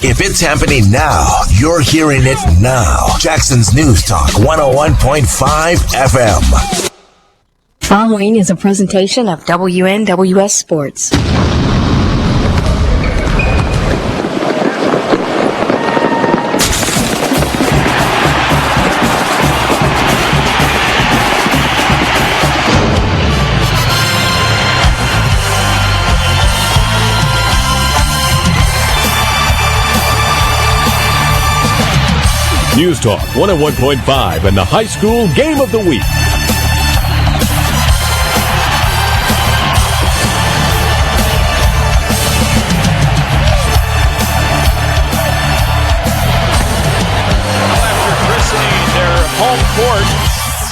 If it's happening now, you're hearing it now. Jackson's News Talk 101.5 FM. Following is a presentation of WNWS Sports. News Talk 101.5 and the high school game of the week. After christening their home court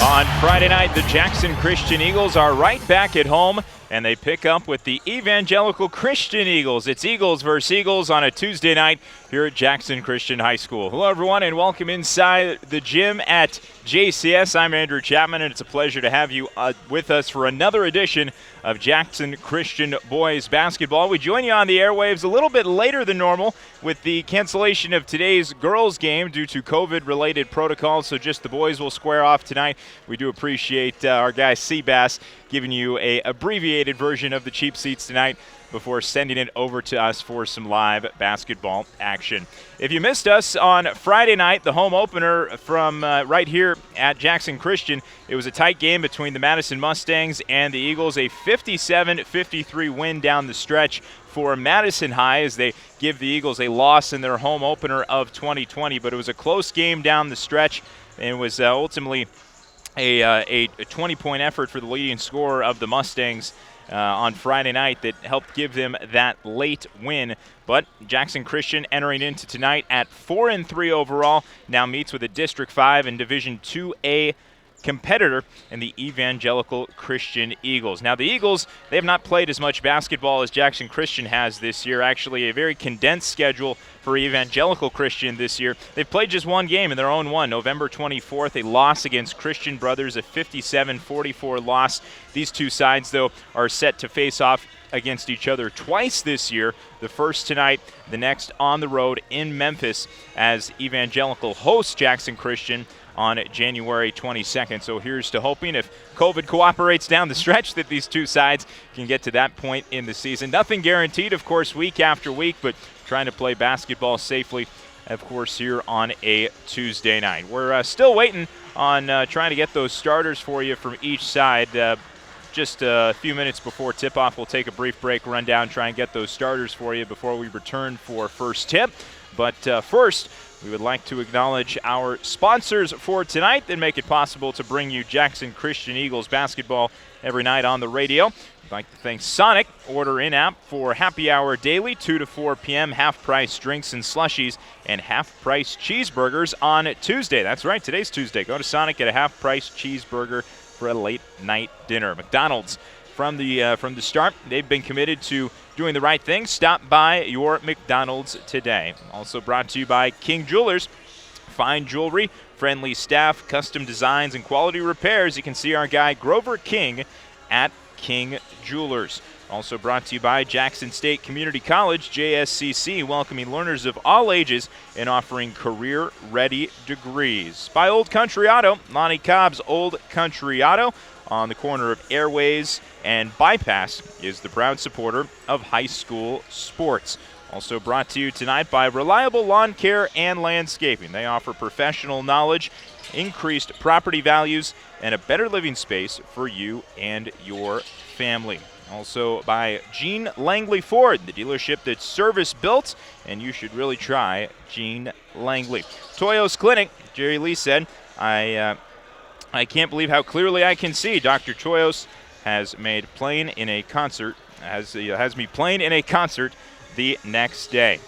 on Friday night, the Jackson Christian Eagles are right back at home, and they pick up with the Evangelical Christian Eagles. It's Eagles versus Eagles on a Tuesday night here at Jackson Christian High School. Hello, everyone, and welcome inside the gym at JCS. I'm Andrew Chapman, and it's a pleasure to have you with us for another edition of Jackson Christian Boys Basketball. We join you on the airwaves a little bit later than normal with the cancellation of today's girls' game due to COVID-related protocols, so just the boys will square off tonight. We do appreciate our guy Seabass giving you a abbreviated version of the cheap seats tonight before sending it over to us for some live basketball action. If you missed us on Friday night, the home opener from right here at Jackson Christian, it was a tight game between the Madison Mustangs and the Eagles, a 57-53 win down the stretch for Madison High as they give the Eagles a loss in their home opener of 2020. But it was a close game down the stretch, and it was ultimately a 20-point effort for the leading scorer of the Mustangs on Friday night that helped give them that late win. But Jackson Christian entering into tonight at 4-3 overall, now meets with a District 5 and Division 2A competitor in the Evangelical Christian Eagles. Now the Eagles, they have not played as much basketball as Jackson Christian has this year. Actually, a very condensed schedule for Evangelical Christian this year. They've played just one game in their own one, November 24th, a loss against Christian Brothers, a 57-44 loss. These two sides, though, are set to face off against each other twice this year, the first tonight, the next on the road in Memphis as Evangelical hosts Jackson Christian on January 22nd. So here's to hoping, if COVID cooperates down the stretch, that these two sides can get to that point in the season. Nothing guaranteed, of course, week after week, but trying to play basketball safely, of course, here on a Tuesday night. We're still waiting on trying to get those starters for you from each side. Just a few minutes before tip-off, we'll take a brief break, run down, try and get those starters for you before we return for first tip. But first, we would like to acknowledge our sponsors for tonight that make it possible to bring you Jackson Christian Eagles basketball every night on the radio. We'd like to thank Sonic. Order in-app for happy hour daily, 2 to 4 p.m., half-price drinks and slushies, and half-price cheeseburgers on Tuesday. That's right, today's Tuesday. Go to Sonic, get a half-price cheeseburger for a late-night dinner. McDonald's, from the start, they've been committed to doing the right thing. Stop by your McDonald's today. Also brought to you by King Jewelers. Fine jewelry, friendly staff, custom designs, and quality repairs. You can see our guy Grover King at King Jewelers. Also brought to you by Jackson State Community College, JSCC, welcoming learners of all ages and offering career-ready degrees. By Old Country Auto, Lonnie Cobb's Old Country Auto on the corner of Airways and Bypass is the proud supporter of high school sports. Also brought to you tonight by Reliable Lawn Care and Landscaping. They offer professional knowledge, increased property values, and a better living space for you and your family. Also by Gene Langley Ford, the dealership that's service-built, and you should really try Gene Langley. Toyos Clinic, Jerry Lee said, I can't believe how clearly I can see. Dr. Toyos has made playing in a concert, has me playing in a concert the next day.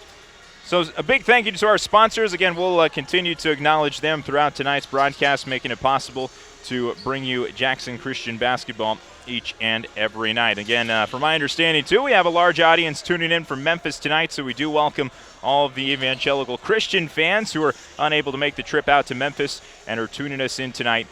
So a big thank you to our sponsors. Again, we'll continue to acknowledge them throughout tonight's broadcast, making it possible to bring you Jackson Christian basketball each and every night. Again, from my understanding, too, we have a large audience tuning in from Memphis tonight, so we do welcome all of the Evangelical Christian fans who are unable to make the trip out to Memphis and are tuning us in tonight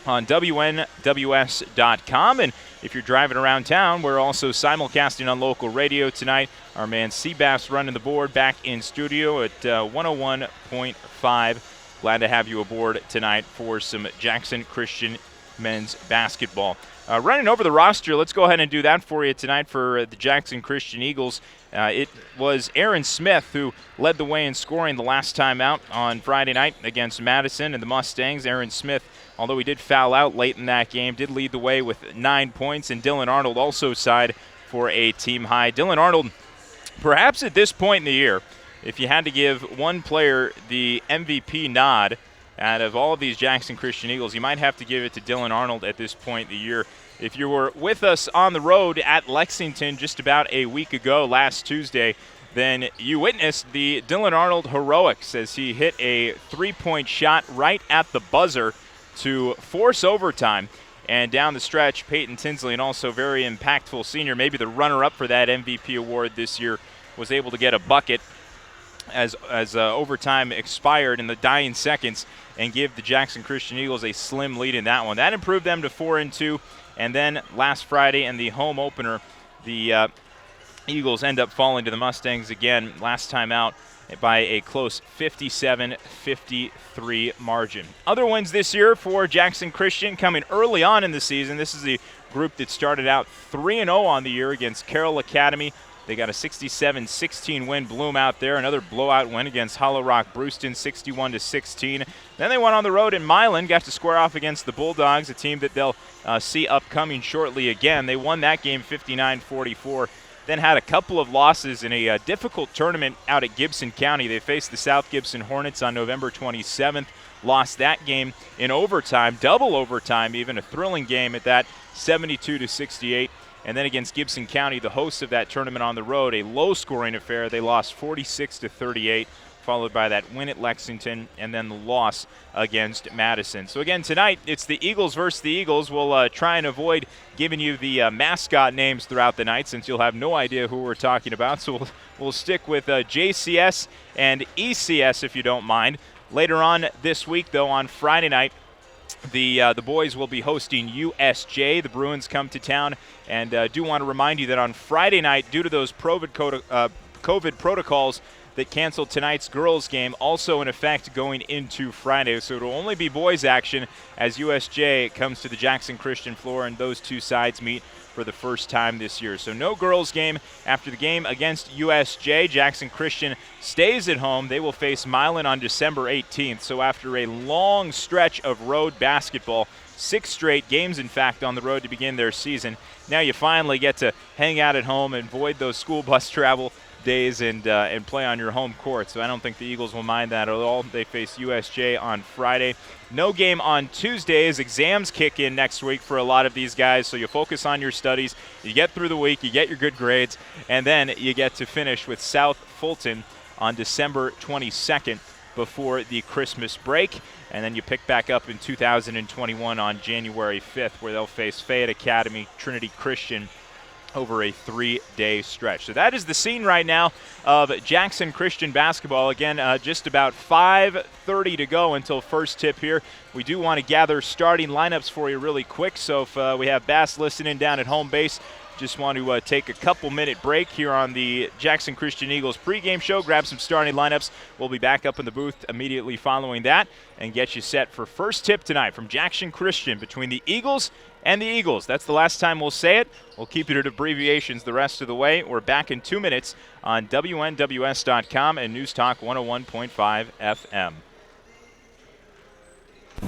on WNWS.com. And if you're driving around town, we're also simulcasting on local radio tonight. Our man Seabass running the board back in studio at 101.5. Glad to have you aboard tonight for some Jackson Christian men's basketball. Running over the roster, let's go ahead and do that for you tonight for the Jackson Christian Eagles. It was Aaron Smith who led the way in scoring the last time out on Friday night against Madison and the Mustangs. Aaron Smith, although he did foul out late in that game, did lead the way with 9 points, and Dylan Arnold also signed for a team high. Dylan Arnold, perhaps at this point in the year, if you had to give one player the MVP nod out of all of these Jackson Christian Eagles, you might have to give it to Dylan Arnold at this point in the year. If you were with us on the road at Lexington just about a week ago, last Tuesday, then you witnessed the Dylan Arnold heroics as he hit a three-point shot right at the buzzer to force overtime. And down the stretch, Peyton Tinsley, and also very impactful senior, maybe the runner-up for that MVP award this year, was able to get a bucket as overtime expired in the dying seconds and give the Jackson Christian Eagles a slim lead in that one. That improved them to 4-2. And then last Friday in the home opener, the Eagles end up falling to the Mustangs again last time out by a close 57-53 margin. Other wins this year for Jackson Christian coming early on in the season. This is the group that started out 3-0 on the year against Carroll Academy. They got a 67-16 win, Bloom out there. Another blowout win against Hollow Rock Brewston, 61-16. Then they went on the road in Milan, got to square off against the Bulldogs, a team that they'll see upcoming shortly again. They won that game 59-44. Then had a couple of losses in a difficult tournament out at Gibson County. They faced the South Gibson Hornets on November 27th, lost that game in overtime, double overtime even, a thrilling game at that, 72-68. And then against Gibson County, the hosts of that tournament on the road, a low-scoring affair. They lost 46-38, followed by that win at Lexington, and then the loss against Madison. So again, tonight, it's the Eagles versus the Eagles. We'll try and avoid giving you the mascot names throughout the night, since you'll have no idea who we're talking about. So we'll stick with JCS and ECS, if you don't mind. Later on this week, though, on Friday night, the boys will be hosting USJ. The Bruins come to town, and do want to remind you that on Friday night, due to those COVID protocols that canceled tonight's girls game, also in effect going into Friday. So it will only be boys action as USJ comes to the Jackson Christian floor, and those two sides meet for the first time this year. So no girls game after the game against USJ. Jackson Christian stays at home. They will face Milan on December 18th. So after a long stretch of road basketball, 6 straight games, in fact, on the road to begin their season, now you finally get to hang out at home and avoid those school bus travel days and play on your home court. So I don't think the Eagles will mind that at all. They face USJ on Friday. No game on Tuesday as exams kick in next week for a lot of these guys. So you focus on your studies, you get through the week, you get your good grades, and then you get to finish with South Fulton on December 22nd before the Christmas break. And then you pick back up in 2021 on January 5th, where they'll face Fayette Academy, Trinity Christian, over a 3-day stretch. So that is the scene right now of Jackson Christian basketball. Again, just about 5:30 to go until first tip here. We do want to gather starting lineups for you really quick. So if we have Bass listening down at home base, just want to take a couple-minute break here on the Jackson Christian Eagles pregame show, grab some starting lineups. We'll be back up in the booth immediately following that and get you set for first tip tonight from Jackson Christian between the Eagles and the Eagles. That's the last time we'll say it. We'll keep it at abbreviations the rest of the way. We're back in 2 minutes on WNWS.com and News Talk 101.5 FM.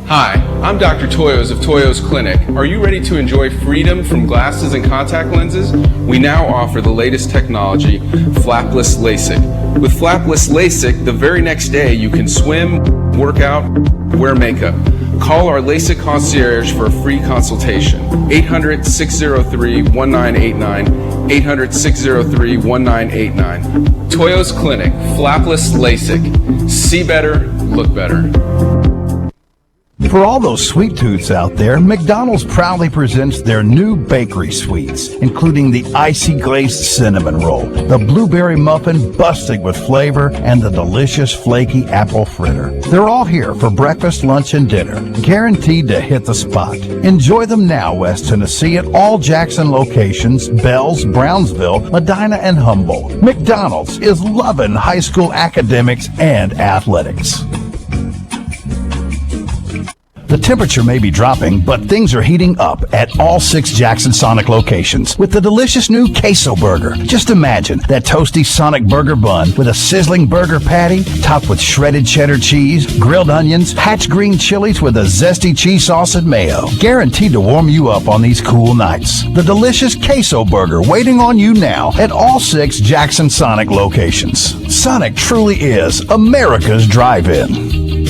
Hi, I'm Dr. Toyos of Toyos Clinic. Are you ready to enjoy freedom from glasses and contact lenses? We now offer the latest technology, flapless LASIK. With flapless LASIK, the very next day you can swim, work out, wear makeup. Call our LASIK concierge for a free consultation. 800-603-1989, 800-603-1989. Toyos Clinic, flapless LASIK. See better, look better. For all those sweet tooths out there, McDonald's proudly presents their new bakery sweets, including the icy glazed cinnamon roll, the blueberry muffin busting with flavor, and the delicious flaky apple fritter. They're all here for breakfast, lunch, and dinner, guaranteed to hit the spot. Enjoy them now, West Tennessee, at all Jackson locations, Bells, Brownsville, Medina, and Humboldt. McDonald's is loving high school academics and athletics. The temperature may be dropping, but things are heating up at all 6 Jackson Sonic locations with the delicious new Queso Burger. Just imagine that toasty Sonic burger bun with a sizzling burger patty topped with shredded cheddar cheese, grilled onions, Hatch green chilies with a zesty cheese sauce and mayo. Guaranteed to warm you up on these cool nights. The delicious Queso Burger waiting on you now at all 6 Jackson Sonic locations. Sonic truly is America's drive-in.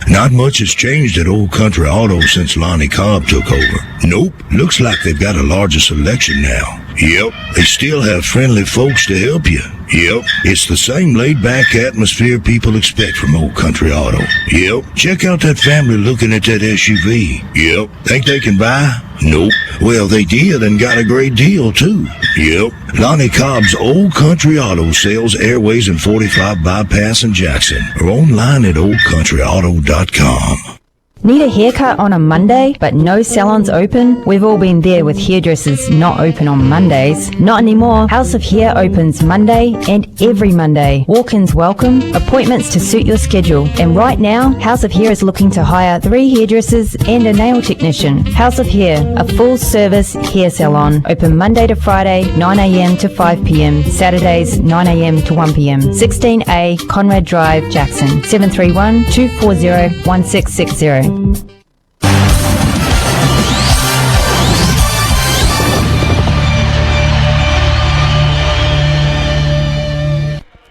Not much has changed at Old Country Auto since Lonnie Cobb took over. Nope, looks like they've got a larger selection now. Yep, they still have friendly folks to help you. Yep, it's the same laid-back atmosphere people expect from Old Country Auto. Yep, check out that family looking at that SUV. Yep, think they can buy? Nope. Well, they did and got a great deal, too. Yep, Lonnie Cobb's Old Country Auto sells Airways and 45 Bypass in Jackson, or online at oldcountryauto.com. Need a haircut on a Monday, but no salons open? We've all been there with hairdressers not open on Mondays. Not anymore. House of Hair opens Monday and every Monday. Walk-ins welcome, appointments to suit your schedule. And right now, House of Hair is looking to hire 3 hairdressers and a nail technician. House of Hair, a full-service hair salon. Open Monday to Friday, 9 a.m. to 5 p.m. Saturdays, 9 a.m. to 1 p.m. 16A Conrad Drive, Jackson. 731-240-1660.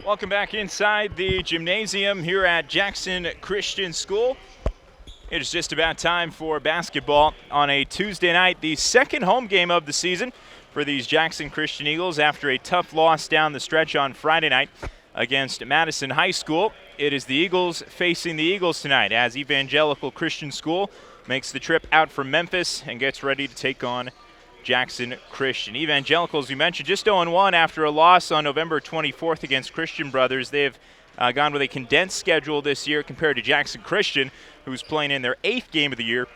Welcome back inside the gymnasium here at Jackson Christian School. It is just about time for basketball on a Tuesday night, the second home game of the season for these Jackson Christian Eagles after a tough loss down the stretch on Friday night against Madison High School. It is the Eagles facing the Eagles tonight as Evangelical Christian School makes the trip out from Memphis and gets ready to take on Jackson Christian. Evangelical, as we mentioned, just 0-1 after a loss on November 24th against Christian Brothers. They've gone with a condensed schedule this year compared to Jackson Christian, who's playing in their 8th game of the year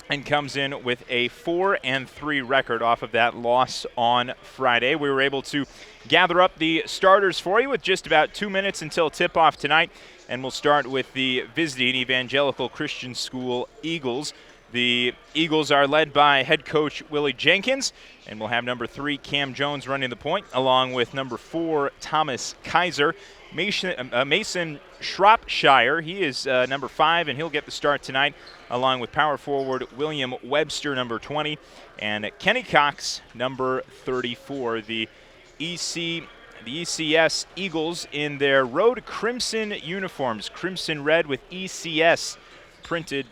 and comes in with a 4-3 record off of that loss on Friday. We were able to gather up the starters for you with just about 2 minutes until tip-off tonight, and we'll start with the visiting Evangelical Christian School Eagles. The Eagles are led by head coach Willie Jenkins, and we'll have number 3 Cam Jones running the point, along with number 4 Thomas Kaiser. Mason Shropshire, he is number 5, and he'll get the start tonight, along with power forward William Webster, number 20, and Kenny Cox, number 34. The ECS Eagles in their road crimson uniforms, crimson red with ECS printed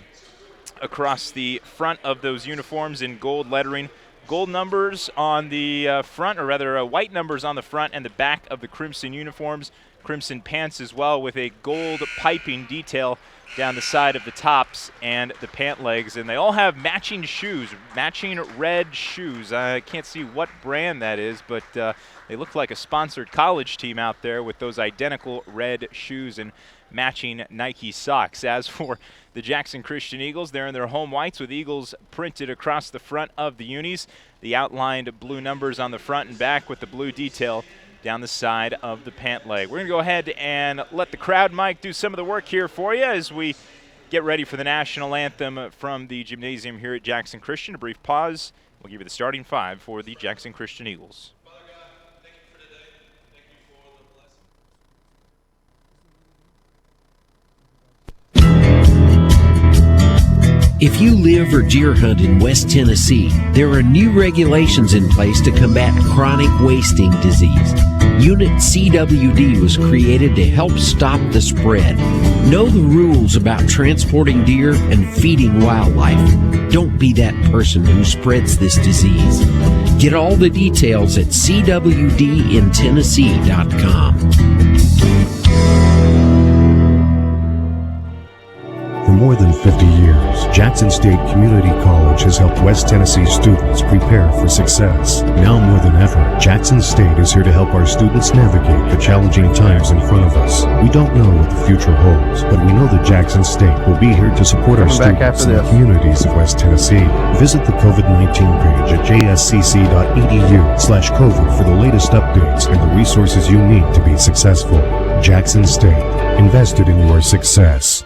across the front of those uniforms in gold lettering. Gold numbers on the front, or rather white numbers on the front and the back of the crimson uniforms. Crimson pants as well, with a gold piping detail down the side of the tops and the pant legs. And they all have matching shoes, matching red shoes. I can't see what brand that is, but they look like a sponsored college team out there with those identical red shoes and matching Nike socks. As for the Jackson Christian Eagles, they're in their home whites with Eagles printed across the front of the unis. The outlined blue numbers on the front and back with the blue detail down the side of the pant leg. We're going to go ahead and let the crowd mic do some of the work here for you as we get ready for the national anthem from the gymnasium here at Jackson Christian. A brief pause. We'll give you the starting 5 for the Jackson Christian Eagles. If you live or deer hunt in West Tennessee, there are new regulations in place to combat chronic wasting disease. Unit CWD was created to help stop the spread. Know the rules about transporting deer and feeding wildlife. Don't be that person who spreads this disease. Get all the details at cwdintennessee.com. more than 50 years, Jackson State Community College has helped West Tennessee students prepare for success. Now more than ever, Jackson State is here to help our students navigate the challenging times in front of us. We don't know what the future holds, but we know that Jackson State will be here to support our students and the communities of West Tennessee. Visit the COVID-19 page at jscc.edu/COVID for the latest updates and the resources you need to be successful. Jackson State, invested in your success.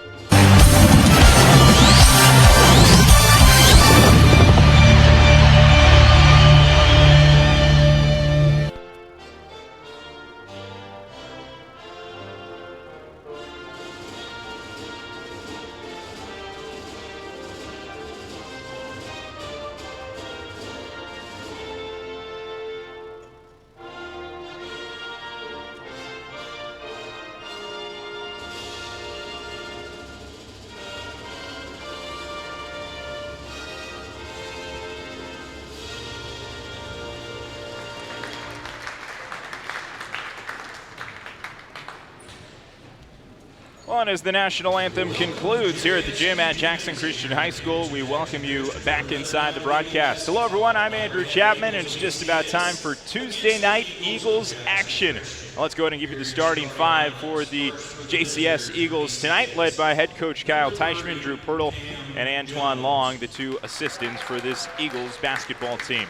Well, and as the national anthem concludes here at the gym at Jackson Christian High School, we welcome you back inside the broadcast. Hello, everyone. I'm Andrew Chapman, and it's just about time for Tuesday night Eagles action. Well, let's go ahead and give you the starting five for the JCS Eagles tonight, led by head coach Kyle Teichman, Drew Pirtle, and Antoine Long, the two assistants for this Eagles basketball team.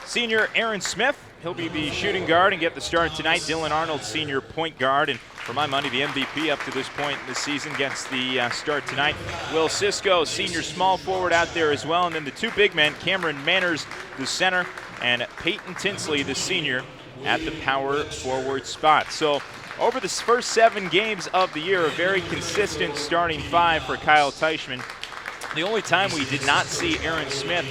Senior Aaron Smith, he'll be the shooting guard and get the start tonight. Dylan Arnold, senior point guard, and for my money, the MVP up to this point in the season, gets the start tonight. Will Cisco, senior small forward, out there as well. And then the two big men, Cameron Manners, the center, and Peyton Tinsley, the senior, at the power forward spot. So over the first 7 games of the year, a very consistent starting five for Kyle Teichman. The only time we did not see Aaron Smith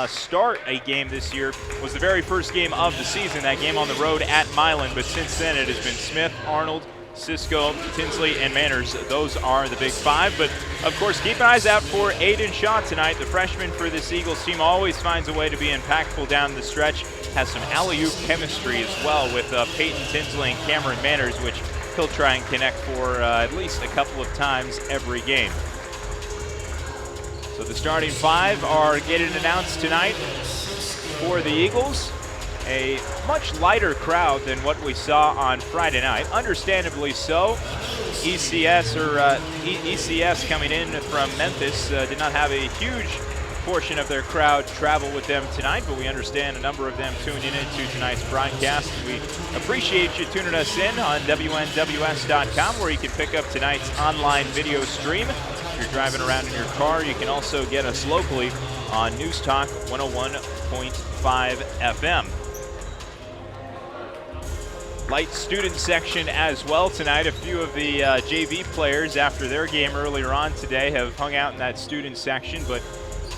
start a game this year was the very first game of the season, that game on the road at Milan. But since then, it has been Smith, Arnold, Cisco, Tinsley, and Manners. Those are the big five. But, of course, keep eyes out for Aiden Shaw tonight. The freshman for this Eagles team always finds a way to be impactful down the stretch. Has some alley-oop chemistry as well with Peyton Tinsley and Cameron Manners, which he'll try and connect for at least a couple of times every game. So the starting five are getting announced tonight for the Eagles. A much lighter crowd than what we saw on Friday night. Understandably so. ECS coming in from Memphis did not have a huge portion of their crowd travel with them tonight, but we understand a number of them tuning into tonight's broadcast. We appreciate you tuning us in on WNWS.com, where you can pick up tonight's online video stream. If you're driving around in your car, you can also get us locally on News Talk 101.5 FM. Light student section as well tonight. A few of the JV players, after their game earlier on today, have hung out in that student section, but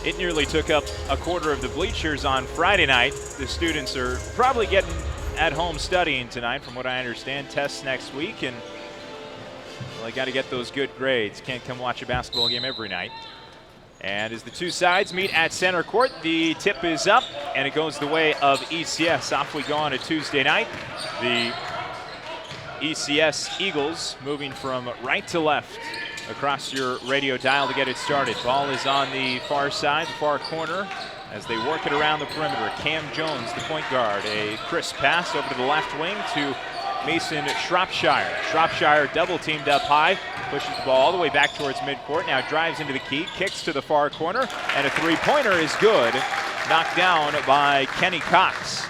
it nearly took up a quarter of the bleachers on Friday night. The students are probably getting at home studying tonight, from what I understand. Tests next week, and well, they got to get those good grades. Can't come watch a basketball game every night. And as the two sides meet at center court, the tip is up, and it goes the way of ECS. Off we go on a Tuesday night. The ECS Eagles moving from right to left across your radio dial to get it started. Ball is on the far side, the far corner, as they work it around the perimeter. Cam Jones, the point guard. A crisp pass over to the left wing to Mason Shropshire. Shropshire double teamed up high, pushes the ball all the way back towards midcourt, now drives into the key, kicks to the far corner, and a three-pointer is good. Knocked down by Kenny Cox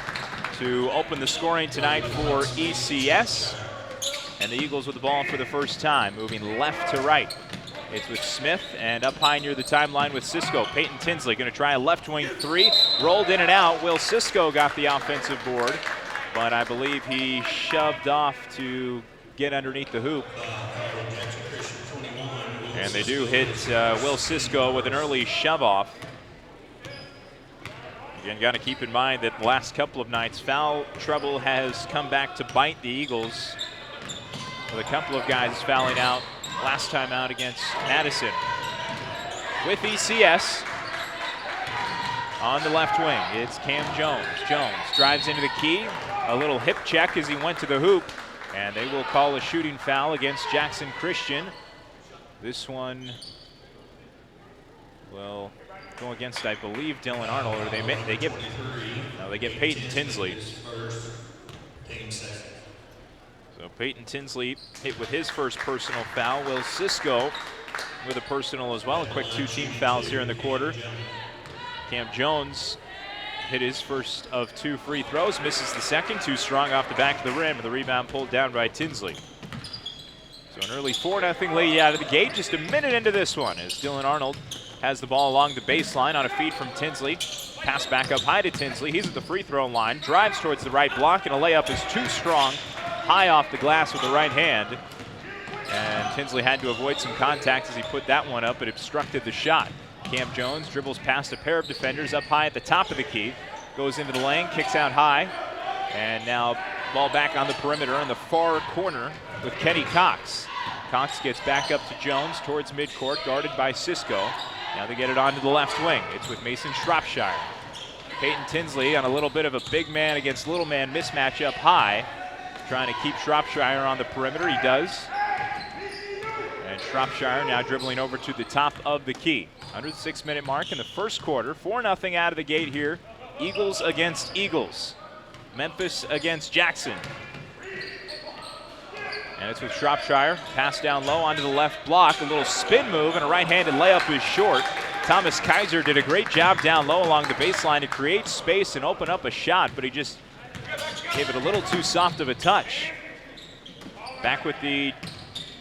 to open the scoring tonight for ECS. And the Eagles with the ball for the first time, moving left to right. It's with Smith, and up high near the timeline with Cisco. Peyton Tinsley going to try a left wing three, rolled in and out. Will Cisco got the offensive board, but I believe he shoved off to get underneath the hoop. And they do hit Will Cisco with an early shove off. Again, got to keep in mind that the last couple of nights, foul trouble has come back to bite the Eagles, with a couple of guys fouling out last time out against Madison. With ECS on the left wing, it's Cam Jones. Jones drives into the key, a little hip check as he went to the hoop, and they will call a shooting foul against Jackson Christian. This one will go against, I believe, Dylan Arnold, or they get Peyton Tinsley. So Peyton Tinsley hit with his first personal foul. Will Cisco with a personal as well. A quick 2 team fouls here in the quarter. Cam Jones hit his first of 2 free throws, misses the second, too strong off the back of the rim, and the rebound pulled down by Tinsley. So an early 4-0 lead out of the gate, just a minute into this one, as Dylan Arnold has the ball along the baseline on a feed from Tinsley. Pass back up high to Tinsley. He's at the free throw line, drives towards the right block, and a layup is too strong, high off the glass with the right hand. And Tinsley had to avoid some contact as he put that one up. It obstructed the shot. Cam Jones dribbles past a pair of defenders up high at the top of the key. Goes into the lane, kicks out high. And now ball back on the perimeter in the far corner with Kenny Cox. Cox gets back up to Jones towards midcourt, guarded by Cisco. Now they get it onto the left wing. It's with Mason Shropshire. Peyton Tinsley on a little bit of a big man against little man mismatch up high. Trying to keep Shropshire on the perimeter. He does. And Shropshire now dribbling over to the top of the key. Under the 6-minute mark in the first quarter. 4-0 out of the gate here. Eagles against Eagles. Memphis against Jackson. And it's with Shropshire. Pass down low onto the left block. A little spin move and a right-handed layup is short. Thomas Kaiser did a great job down low along the baseline to create space and open up a shot, but he just gave it a little too soft of a touch. Back with the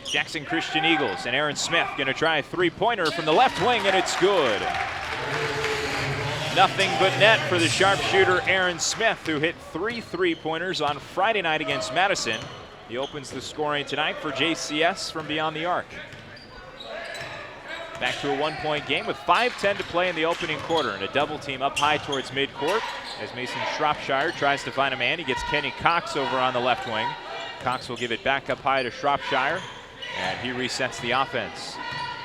Jackson Christian Eagles, and Aaron Smith gonna try a 3-pointer from the left wing, and it's good. Nothing but net for the sharpshooter Aaron Smith, who hit 3 3-pointers on Friday night against Madison. He opens the scoring tonight for JCS from beyond the arc. Back to a 1-point game with 5:10 to play in the opening quarter, and a double team up high towards midcourt as Mason Shropshire tries to find a man. He gets Kenny Cox over on the left wing. Cox will give it back up high to Shropshire, and he resets the offense.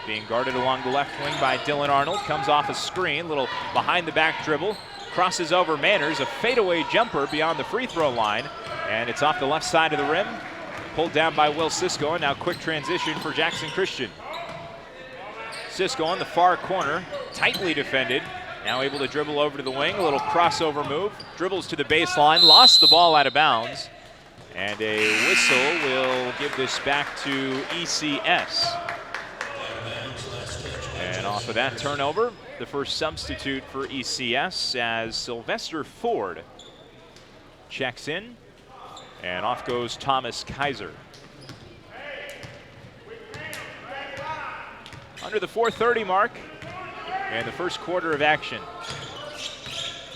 Being guarded along the left wing by Dylan Arnold, comes off a screen, little behind the back dribble, crosses over Manners, a fadeaway jumper beyond the free throw line, and it's off the left side of the rim, pulled down by Will Cisco, and now quick transition for Jackson Christian. Cisco on the far corner, tightly defended, now able to dribble over to the wing, a little crossover move, dribbles to the baseline, lost the ball out of bounds, and a whistle will give this back to ECS. And off of that turnover, the first substitute for ECS as Sylvester Ford checks in, and off goes Thomas Kaiser. Under the 4:30 mark and the first quarter of action.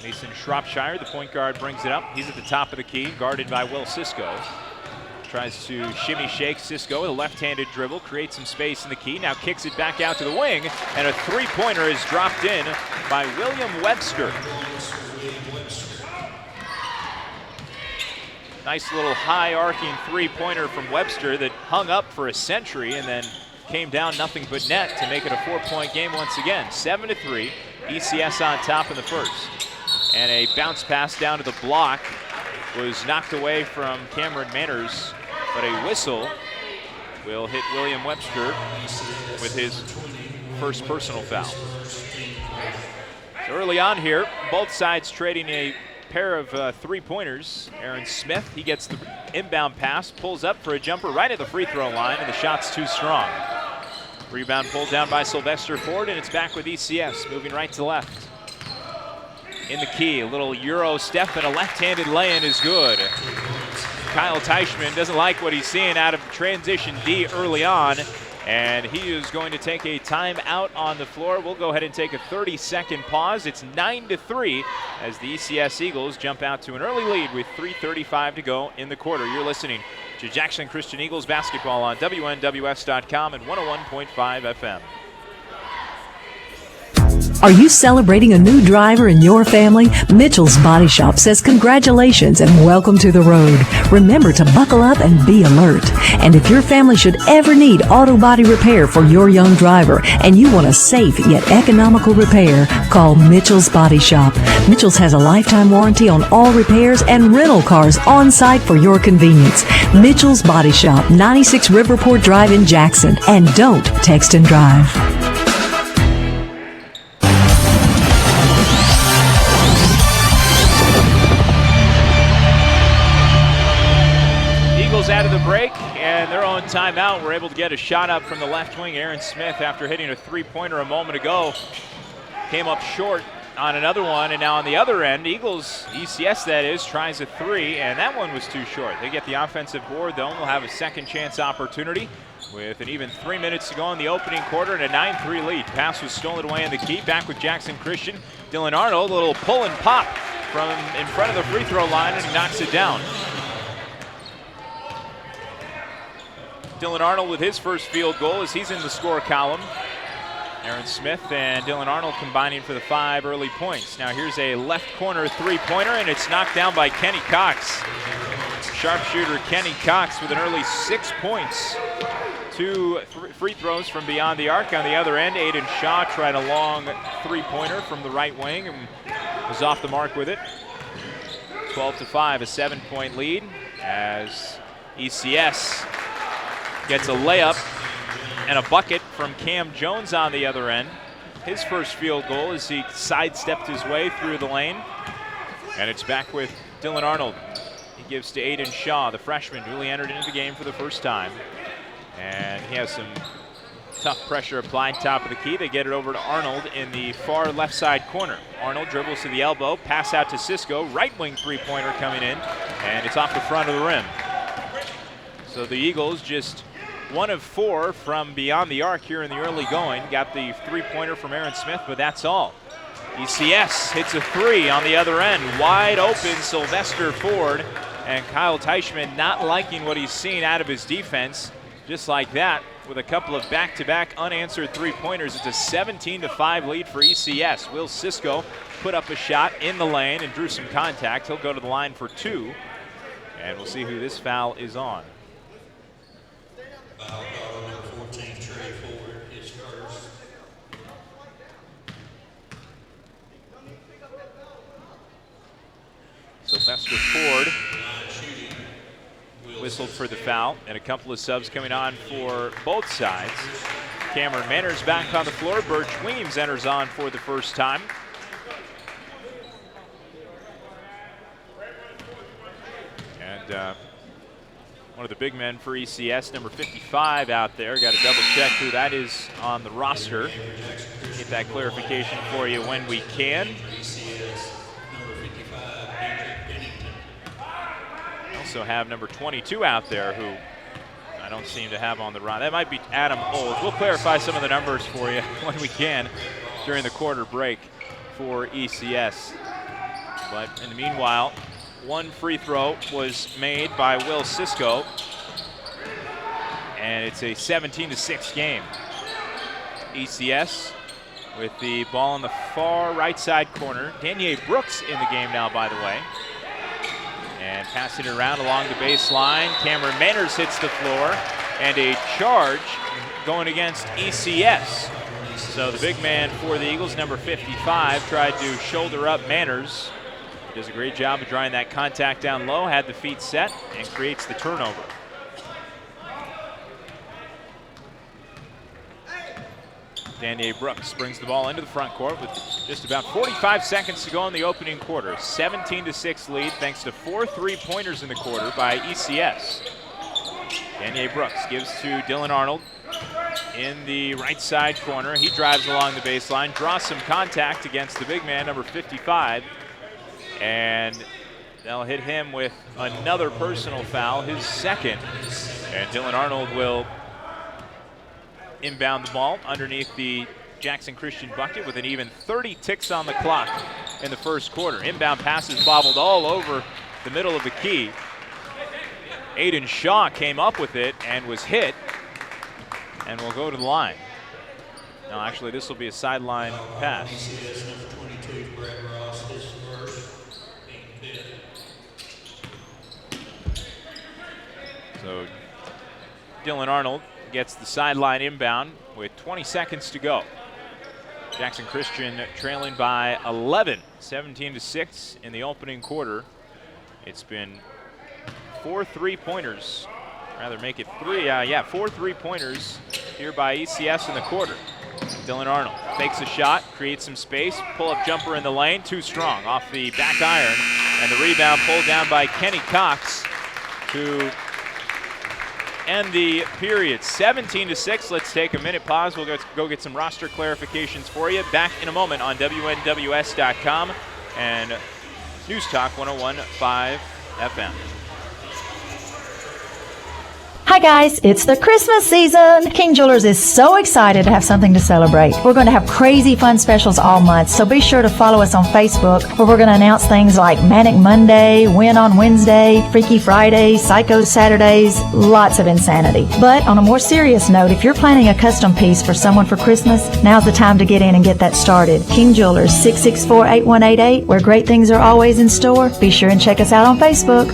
Mason Shropshire, the point guard, brings it up. He's at the top of the key, guarded by Will Cisco. Tries to shimmy shake Cisco with a left-handed dribble, creates some space in the key, now kicks it back out to the wing, and a 3-pointer is dropped in by William Webster. Nice little high arcing 3-pointer from Webster that hung up for a century and then came down nothing but net to make it a 4-point game once again. 7-3, ECS on top in the first. And a bounce pass down to the block was knocked away from Cameron Manners, but a whistle will hit William Webster with his first personal foul. So early on here, both sides trading a pair of 3-pointers. Aaron Smith, he gets the inbound pass, pulls up for a jumper right at the free throw line, and the shot's too strong. Rebound pulled down by Sylvester Ford, and it's back with ECS, moving right to left. In the key, a little Euro step and a left-handed lay-in is good. Kyle Teichman doesn't like what he's seeing out of transition D early on, and he is going to take a timeout on the floor. We'll go ahead and take a 30-second pause. It's 9-3 as the ECS Eagles jump out to an early lead with 3:35 to go in the quarter. You're listening to Jackson Christian Eagles basketball on WNWS.com and 101.5 FM. Are you celebrating a new driver in your family? Mitchell's Body Shop says congratulations and welcome to the road. Remember to buckle up and be alert. And if your family should ever need auto body repair for your young driver and you want a safe yet economical repair, call Mitchell's Body Shop. Mitchell's has a lifetime warranty on all repairs and rental cars on site for your convenience. Mitchell's Body Shop, 96 Riverport Drive in Jackson. And don't text and drive. Eagles out of the break, and their own timeout. We're able to get a shot up from the left wing. Aaron Smith, after hitting a three-pointer a moment ago, came up short on another one, and now on the other end, Eagles, ECS that is, tries a three, and that one was too short. They get the offensive board, though, and they'll have a second chance opportunity with an even 3 minutes to go in the opening quarter and a 9-3 lead. Pass was stolen away in the key. Back with Jackson Christian. Dylan Arnold, a little pull and pop from in front of the free throw line, and he knocks it down. Dylan Arnold with his first field goal as he's in the score column. Aaron Smith and Dylan Arnold combining for the 5 early points. Now here's a left corner three-pointer, and it's knocked down by Kenny Cox. Sharpshooter Kenny Cox with an early 6 points. 2 free throws from beyond the arc. On the other end, Aiden Shaw tried a long three-pointer from the right wing and was off the mark with it. 12-5, a 7-point lead as ECS gets a layup and a bucket from Cam Jones on the other end. His first field goal as he sidestepped his way through the lane. And it's back with Dylan Arnold. He gives to Aiden Shaw, the freshman, newly entered into the game for the first time. And he has some tough pressure applied top of the key. They get it over to Arnold in the far left side corner. Arnold dribbles to the elbow, pass out to Cisco, right wing three-pointer coming in, and it's off the front of the rim. So the Eagles just 1 of 4 from beyond the arc here in the early going. Got the three-pointer from Aaron Smith, but that's all. ECS hits a 3 on the other end. Wide open Sylvester Ford, and Kyle Teichman not liking what he's seen out of his defense. Just like that, with a couple of back-to-back unanswered three-pointers, it's a 17-5 lead for ECS. Will Cisco put up a shot in the lane and drew some contact. He'll go to the line for 2, and we'll see who this foul is on. Foul call number 14, Trey Ford, is first. Sylvester Ford whistled for the foul, and a couple of subs coming on for both sides. Cameron Manners back on the floor. Birch Weems enters on for the first time. And one of the big men for ECS, number 55 out there. Got to double check who that is on the roster. Get that clarification for you when we can. Also have number 22 out there who I don't seem to have on the roster. That might be Adam Olds. We'll clarify some of the numbers for you when we can during the quarter break for ECS. But in the meanwhile, 1 free throw was made by Will Cisco, and it's a 17-6 game. ECS with the ball in the far right side corner. Danier Brooks in the game now, by the way. And passing it around along the baseline. Cameron Manners hits the floor, and a charge going against ECS. So the big man for the Eagles, number 55, tried to shoulder up Manners. He does a great job of drawing that contact down low, had the feet set, and creates the turnover. Danier Brooks brings the ball into the front court with just about 45 seconds to go in the opening quarter. 17-6 lead thanks to 4 3-pointers in the quarter by ECS. Danier Brooks gives to Dylan Arnold in the right side corner. He drives along the baseline, draws some contact against the big man, number 55. And they'll hit him with another personal foul, his second. And Dylan Arnold will inbound the ball underneath the Jackson Christian bucket with an even 30 ticks on the clock in the first quarter. Inbound passes bobbled all over the middle of the key. Aiden Shaw came up with it and was hit and will go to the line. Now actually this will be a sideline pass. So Dylan Arnold gets the sideline inbound with 20 seconds to go. Jackson Christian trailing by 11, 17-6 in the opening quarter. It's been 4 3-pointers, rather make it 3, 4 3-pointers here by ECS in the quarter. Dylan Arnold fakes a shot, creates some space, pull-up jumper in the lane, too strong off the back iron, and the rebound pulled down by Kenny Cox, who end the period. 17-6. Let's take a minute pause. We'll go get some roster clarifications for you. Back in a moment on WNWS.com and News Talk 101.5 FM. Hi guys, it's the Christmas season. King Jewelers is so excited to have something to celebrate. We're going to have crazy fun specials all month, so be sure to follow us on Facebook, where we're going to announce things like Manic Monday, Win on Wednesday, Freaky Friday, Psycho Saturdays, lots of insanity. But on a more serious note, if you're planning a custom piece for someone for Christmas, now's the time to get in and get that started. King Jewelers, 664-8188, where great things are always in store. Be sure and check us out on Facebook.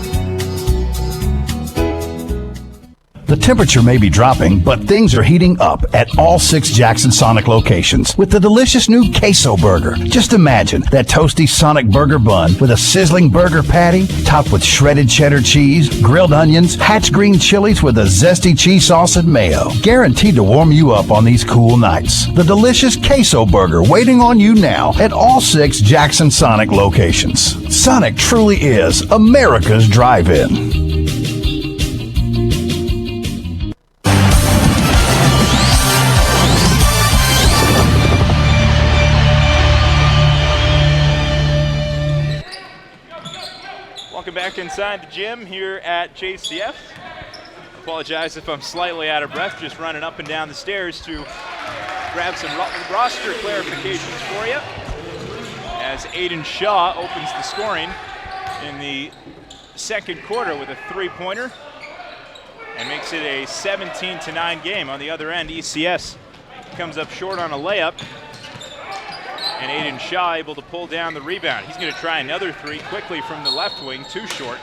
The temperature may be dropping, but things are heating up at all 6 Jackson Sonic locations with the delicious new Queso Burger. Just imagine that toasty Sonic burger bun with a sizzling burger patty topped with shredded cheddar cheese, grilled onions, Hatch green chilies with a zesty cheese sauce and mayo. Guaranteed to warm you up on these cool nights. The delicious Queso Burger waiting on you now at all 6 Jackson Sonic locations. Sonic truly is America's drive-in. Back inside the gym here at JCF. Apologize if I'm slightly out of breath, just running up and down the stairs to grab some roster clarifications for you as Aiden Shaw opens the scoring in the second quarter with a three-pointer and makes it a 17-9 game. On the other end, ECS comes up short on a layup, and Aiden Shaw able to pull down the rebound. He's going to try another three quickly from the left wing, too short.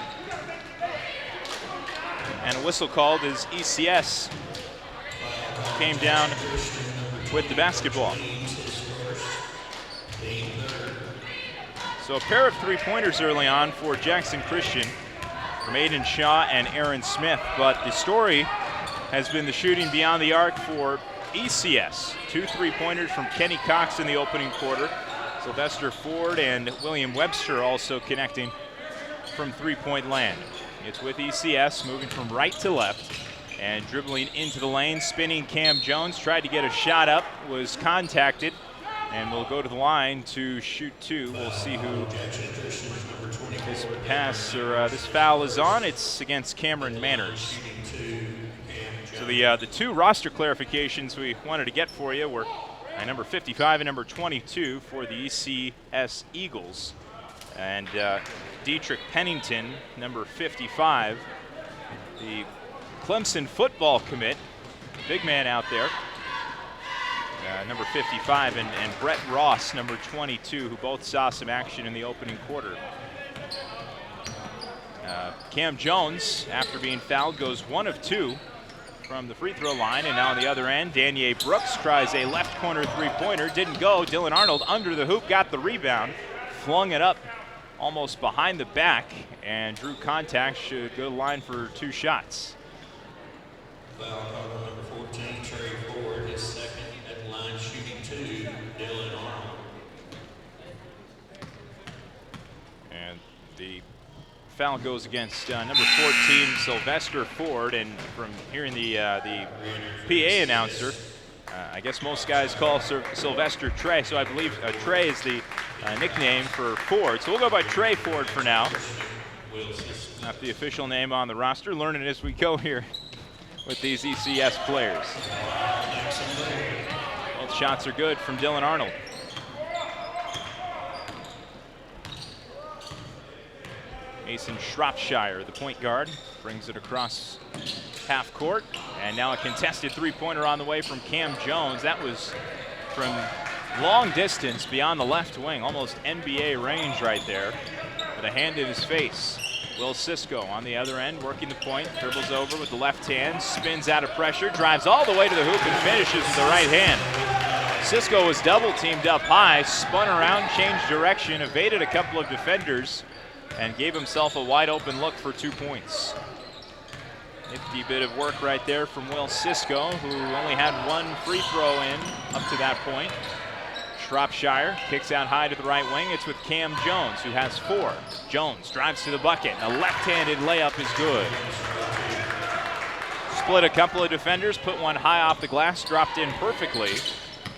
And a whistle called as ECS came down with the basketball. So a pair of three-pointers early on for Jackson Christian from Aiden Shaw and Aaron Smith. But the story has been the shooting beyond the arc for ECS. 2 three-pointers from Kenny Cox in the opening quarter. Sylvester Ford and William Webster also connecting from three-point land. It's with ECS moving from right to left and dribbling into the lane. Spinning Cam Jones tried to get a shot up, was contacted, and will go to the line to shoot 2. We'll see who this pass or this foul is on. It's against Cameron Manners. So the 2 roster clarifications we wanted to get for you were number 55 and number 22 for the ECS Eagles. And Dietrich Pennington, number 55, the Clemson football commit, big man out there, number 55, and Brett Ross, number 22, who both saw some action in the opening quarter. Cam Jones, after being fouled, goes 1 of 2 from the free throw line, and now on the other end, Danier Brooks tries a left corner three-pointer, didn't go. Dylan Arnold under the hoop, got the rebound, flung it up almost behind the back, and drew contact, should go to the line for 2 shots. Foul called number 14, Trey Ford, his second at the line, shooting 2, Dylan Arnold. And the foul goes against number 14, Sylvester Ford, and from hearing the PA announcer, I guess most guys call Sylvester Trey, so I believe Trey is the nickname for Ford. So we'll go by Trey Ford for now. Not the official name on the roster. Learning as we go here with these ECS players. Both shots are good from Dylan Arnold. Mason Shropshire, the point guard, brings it across half court. And now a contested three-pointer on the way from Cam Jones. That was from long distance beyond the left wing, almost NBA range right there, with a hand in his face. Will Cisco on the other end, working the point, dribbles over with the left hand, spins out of pressure, drives all the way to the hoop and finishes with the right hand. Cisco was double-teamed up high, spun around, changed direction, evaded a couple of defenders, and gave himself a wide-open look for 2 points. Nifty bit of work right there from Will Cisco, who only had 1 free throw in up to that point. Shropshire kicks out high to the right wing. It's with Cam Jones, who has 4. Jones drives to the bucket. A left-handed layup is good. split a couple of defenders, put one high off the glass, dropped in perfectly.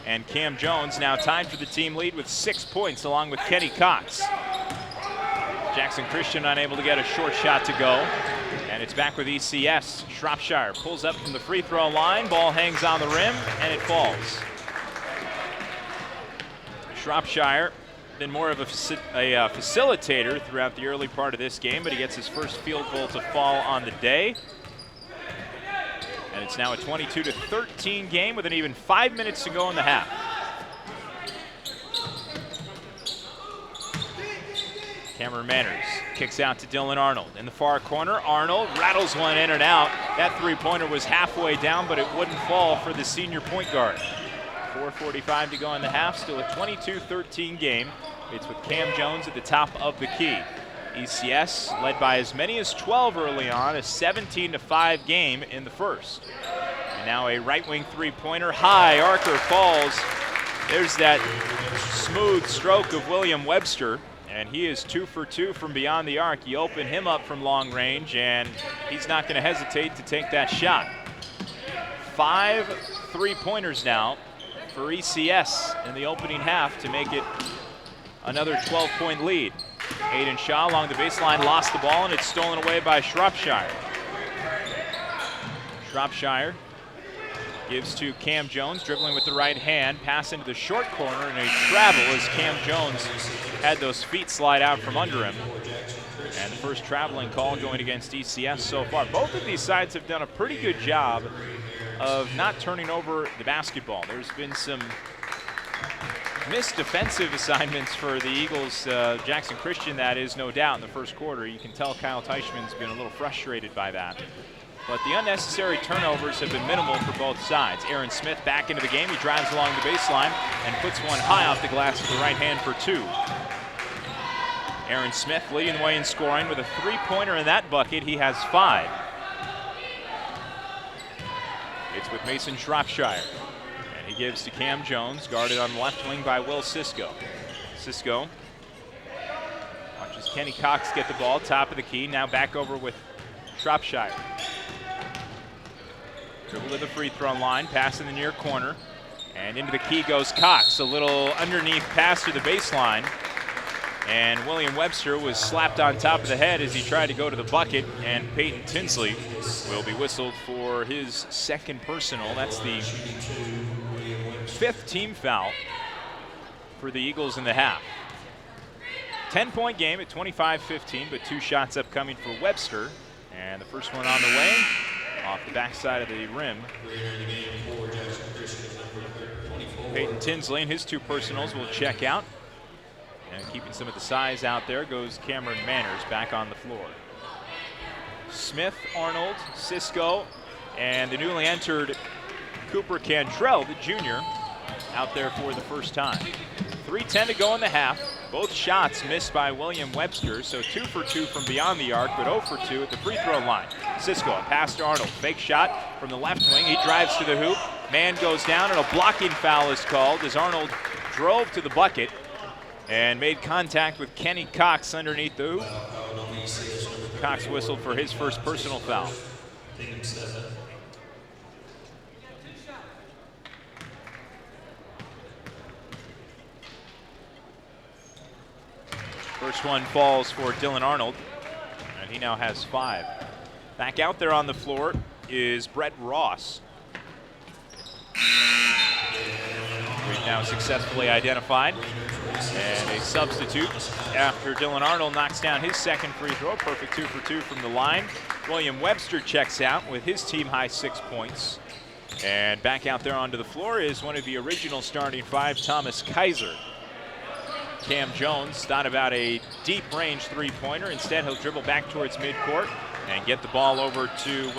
And Cam Jones now tied for the team lead with 6 points along with Kenny Cox. Jackson Christian unable to get a short shot to go. And it's back with ECS. Shropshire pulls up from the free throw line. Ball hangs on the rim and it falls. Shropshire been more of a facilitator throughout the early part of this game, but he gets his first field goal to fall on the day. And it's now a 22-13 game with an even 5 minutes to go in the half. Cameron Manners kicks out to Dylan Arnold. In the far corner, Arnold rattles one in and out. That three-pointer was halfway down, but it wouldn't fall for the senior point guard. 4:45 to go in the half, still a 22-13 game. It's with Cam Jones at the top of the key. ECS led by as many as 12 early on, a 17-5 game in the first. And now a right wing three-pointer, high, archer falls. There's that smooth stroke of William Webster, and he is 2 for 2 from beyond the arc. You open him up from long range, and he's not going to hesitate to take that shot. 5 3-pointers now for ECS in the opening half to make it another 12-point lead. Aiden Shaw along the baseline lost the ball, and it's stolen away by Shropshire. Shropshire gives to Cam Jones, dribbling with the right hand, pass into the short corner, and a travel as Cam Jones had those feet slide out from under him. And the first traveling call going against ECS so far. Both of these sides have done a pretty good job of not turning over the basketball. There's been some missed defensive assignments for the Eagles. Jackson Christian, that is, no doubt, in the first quarter. You can tell Kyle Teichman's been a little frustrated by that. But the unnecessary turnovers have been minimal for both sides. Aaron Smith back into the game. He drives along the baseline and puts one high off the glass with the right hand for 2. Aaron Smith leading the way in scoring with a 3-pointer in that bucket. He has 5. It's with Mason Shropshire. And he gives to Cam Jones, guarded on the left wing by Will Cisco. Cisco watches Kenny Cox get the ball, top of the key. Now back over with Shropshire. Dribble to the free throw line, pass in the near corner. And into the key goes Cox. A little underneath pass to the baseline. And William Webster was slapped on top of the head as he tried to go to the bucket. And Peyton Tinsley will be whistled for his second personal. That's the 5th team foul for the Eagles in the half. 10-point game at 25-15, but 2 shots upcoming for Webster. And the first one on the way, off the backside of the rim. Peyton Tinsley and his 2 personals will check out. And keeping some of the size out there goes Cameron Manners back on the floor. Smith, Arnold, Cisco, and the newly entered Cooper Cantrell, the junior, out there for the first time. 3:10 to go in the half. Both shots missed by William Webster, so 2 for 2 from beyond the arc, but 0 for 2 at the free throw line. Cisco, a pass to Arnold. Fake shot from the left wing. He drives to the hoop. Man goes down, and a blocking foul is called as Arnold drove to the bucket and made contact with Kenny Cox underneath the hoop. Cox whistled for his first personal foul. First one falls for Dylan Arnold, and he now has 5. Back out there on the floor is Brett Ross. We've now successfully identified. And a substitute after Dylan Arnold knocks down his second free throw. Perfect 2 for 2 from the line. William Webster checks out with his team high 6 points. And back out there onto the floor is one of the original starting 5, Thomas Kaiser. Cam Jones thought about a deep range 3-pointer. Instead, he'll dribble back towards midcourt and get the ball over to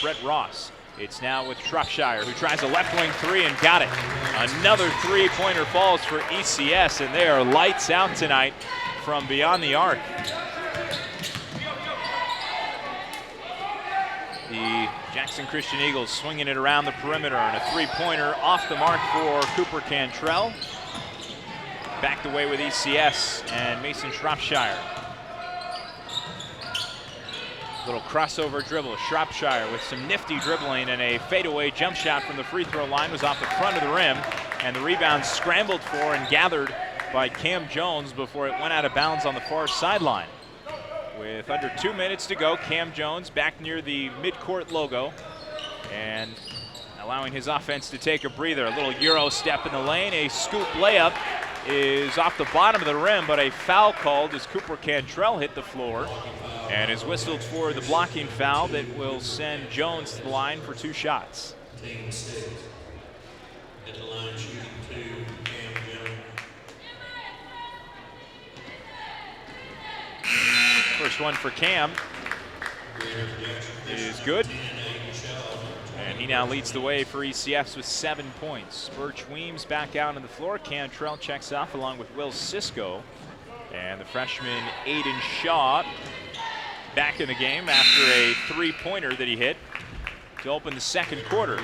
Brett Ross. It's now with Shropshire, who tries a left wing 3 and got it. Another 3-pointer falls for ECS, and they are lights out tonight from beyond the arc. The Jackson Christian Eagles swinging it around the perimeter, and a 3-pointer off the mark for Cooper Cantrell. Backed away with ECS and Mason Shropshire. Little crossover dribble. Shropshire with some nifty dribbling, and a fadeaway jump shot from the free throw line was off the front of the rim, and the rebound scrambled for and gathered by Cam Jones before it went out of bounds on the far sideline. With under 2 minutes to go, Cam Jones back near the midcourt logo and allowing his offense to take a breather. A little Euro step in the lane, a scoop layup is off the bottom of the rim, but a foul called as Cooper Cantrell hit the floor and is whistled for the blocking foul that will send Jones to the line for 2 shots. Team 6. At the line shooting 2, Cam Jones. First one for Cam is good. And he now leads the way for ECS with 7 points. Birch Weems back out on the floor. Cantrell checks off along with Will Sisko. And the freshman Aiden Shaw back in the game after a 3-pointer that he hit to open the second quarter.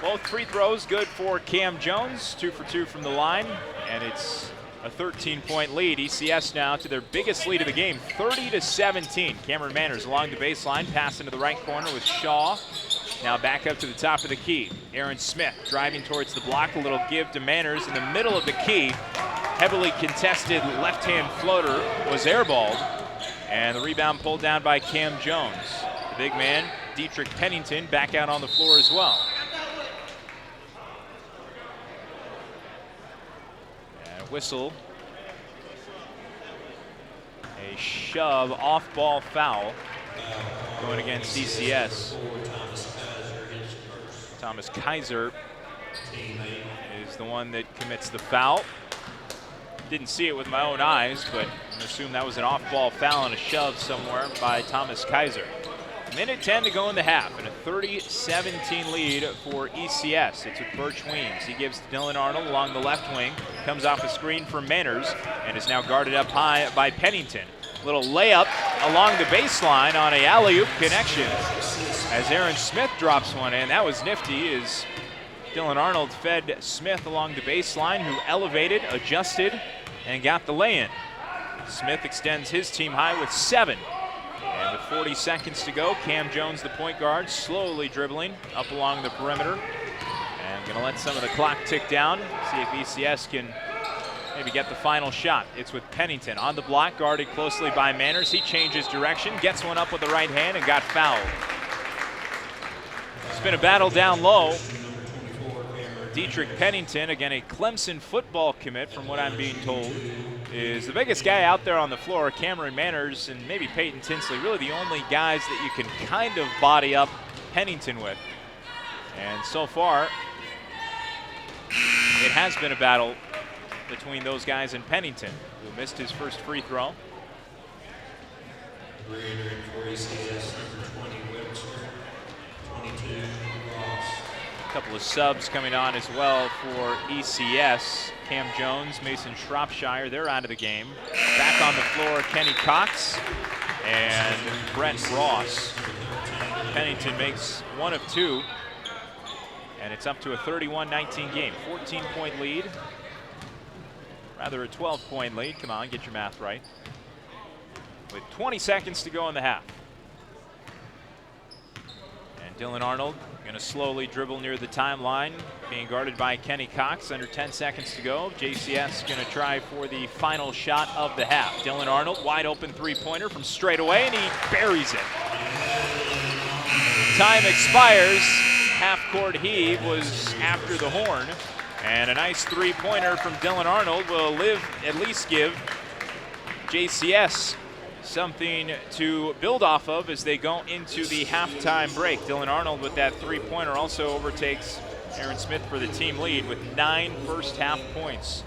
Both free throws good for Cam Jones. 2 for 2 from the line. And it's a 13-point lead. ECS now to their biggest lead of the game, 30-17. Cameron Manners along the baseline, pass into the right corner with Shaw. Now back up to the top of the key. Aaron Smith driving towards the block. A little give to Manners in the middle of the key. Heavily contested left-hand floater was airballed. And the rebound pulled down by Cam Jones. The big man, Dietrich Pennington, back out on the floor as well. Whistle. A shove off-ball foul going against ECS. Thomas Kaiser is the one that commits the foul. Didn't see it with my own eyes, but I assume that was an off-ball foul and a shove somewhere by Thomas Kaiser. Minute 10 to go in the half, and a 30-17 lead for ECS. It's with Birch Weems. He gives to Dylan Arnold along the left wing. Comes off a screen from Manners and is now guarded up high by Pennington. Little layup along the baseline on a alley-oop connection as Aaron Smith drops one in. That was nifty as Dylan Arnold fed Smith along the baseline, who elevated, adjusted, and got the lay-in. Smith extends his team high with 7. And with 40 seconds to go, Cam Jones, the point guard, slowly dribbling up along the perimeter. And going to let some of the clock tick down, see if ECS can maybe get the final shot. It's with Pennington on the block, guarded closely by Manners. He changes direction, gets one up with the right hand, and got fouled. It's been a battle down low. Dietrich Pennington, again a Clemson football commit from what I'm being told, is the biggest guy out there on the floor. Cameron Manners and maybe Peyton Tinsley, really the only guys that you can kind of body up Pennington with. And so far, it has been a battle between those guys and Pennington, who missed his first free throw. Re-entering for ECS, number 20, Webster, 22, Ross. A couple of subs coming on as well for ECS. Cam Jones, Mason Shropshire, they're out of the game. Back on the floor, Kenny Cox and Brent Ross. Pennington makes 1 of 2, and it's up to a 31-19 game. 14-point lead, rather a 12-point lead. Come on, get your math right. With 20 seconds to go in the half. And Dylan Arnold going to slowly dribble near the timeline, being guarded by Kenny Cox. Under 10 seconds to go. JCS going to try for the final shot of the half. Dylan Arnold, wide open 3-pointer from straight away, and he buries it. Time expires. Half-court heave was after the horn, and a nice 3-pointer from Dylan Arnold will at least give JCS something to build off of as they go into the halftime break. Dylan Arnold with that 3-pointer also overtakes Aaron Smith for the team lead with 9 first-half points.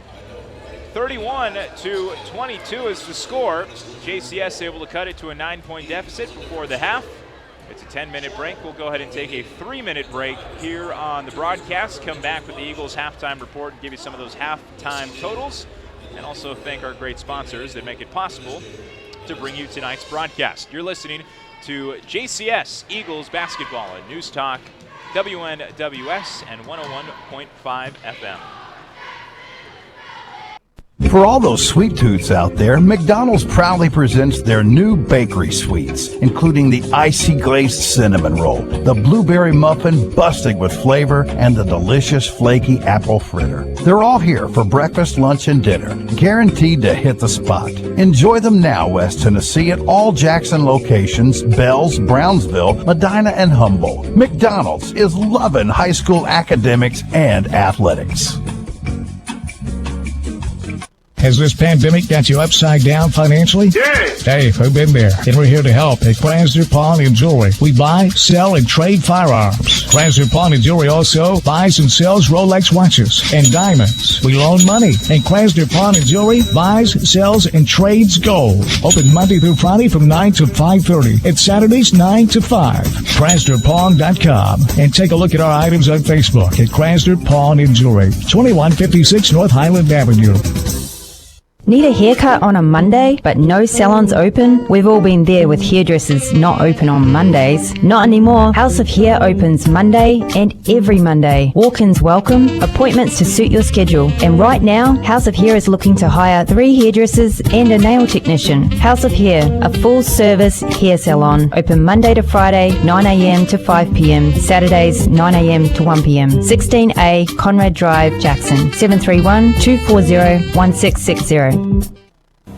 31-22 is the score. JCS able to cut it to a 9-point deficit before the half. It's a 10-minute break. We'll go ahead and take a 3-minute break here on the broadcast. Come back with the Eagles halftime report and give you some of those halftime totals, and also thank our great sponsors that make it possible to bring you tonight's broadcast. You're listening to JCS Eagles basketball at News Talk, WNWS and 101.5 FM. For all those sweet tooths out there, McDonald's proudly presents their new bakery sweets, including the icy glazed cinnamon roll, the blueberry muffin busting with flavor, and the delicious flaky apple fritter. They're all here for breakfast, lunch, and dinner, guaranteed to hit the spot. Enjoy them now, West Tennessee, at all Jackson locations, Bells, Brownsville, Medina, and Humboldt. McDonald's is loving high school academics and athletics. Has this pandemic got you upside down financially? Yes! Hey, we've been there, and we're here to help at Chrysler Pawn and Jewelry. We buy, sell, and trade firearms. Chrysler Pawn and Jewelry also buys and sells Rolex watches and diamonds. We loan money, and Chrysler Pawn and Jewelry buys, sells, and trades gold. Open Monday through Friday from 9 to 5:30, and Saturdays 9 to 5. ChryslerPawn.com, and take a look at our items on Facebook at Chrysler Pawn and Jewelry, 2156 North Highland Avenue. Need a haircut on a Monday, but no salons open? We've all been there with hairdressers not open on Mondays. Not anymore. House of Hair opens Monday and every Monday. Walk-ins welcome, appointments to suit your schedule. And right now, House of Hair is looking to hire 3 hairdressers and a nail technician. House of Hair, a full-service hair salon. Open Monday to Friday, 9 a.m. to 5 p.m. Saturdays, 9 a.m. to 1 p.m. 16A Conrad Drive, Jackson. 731-240-1660.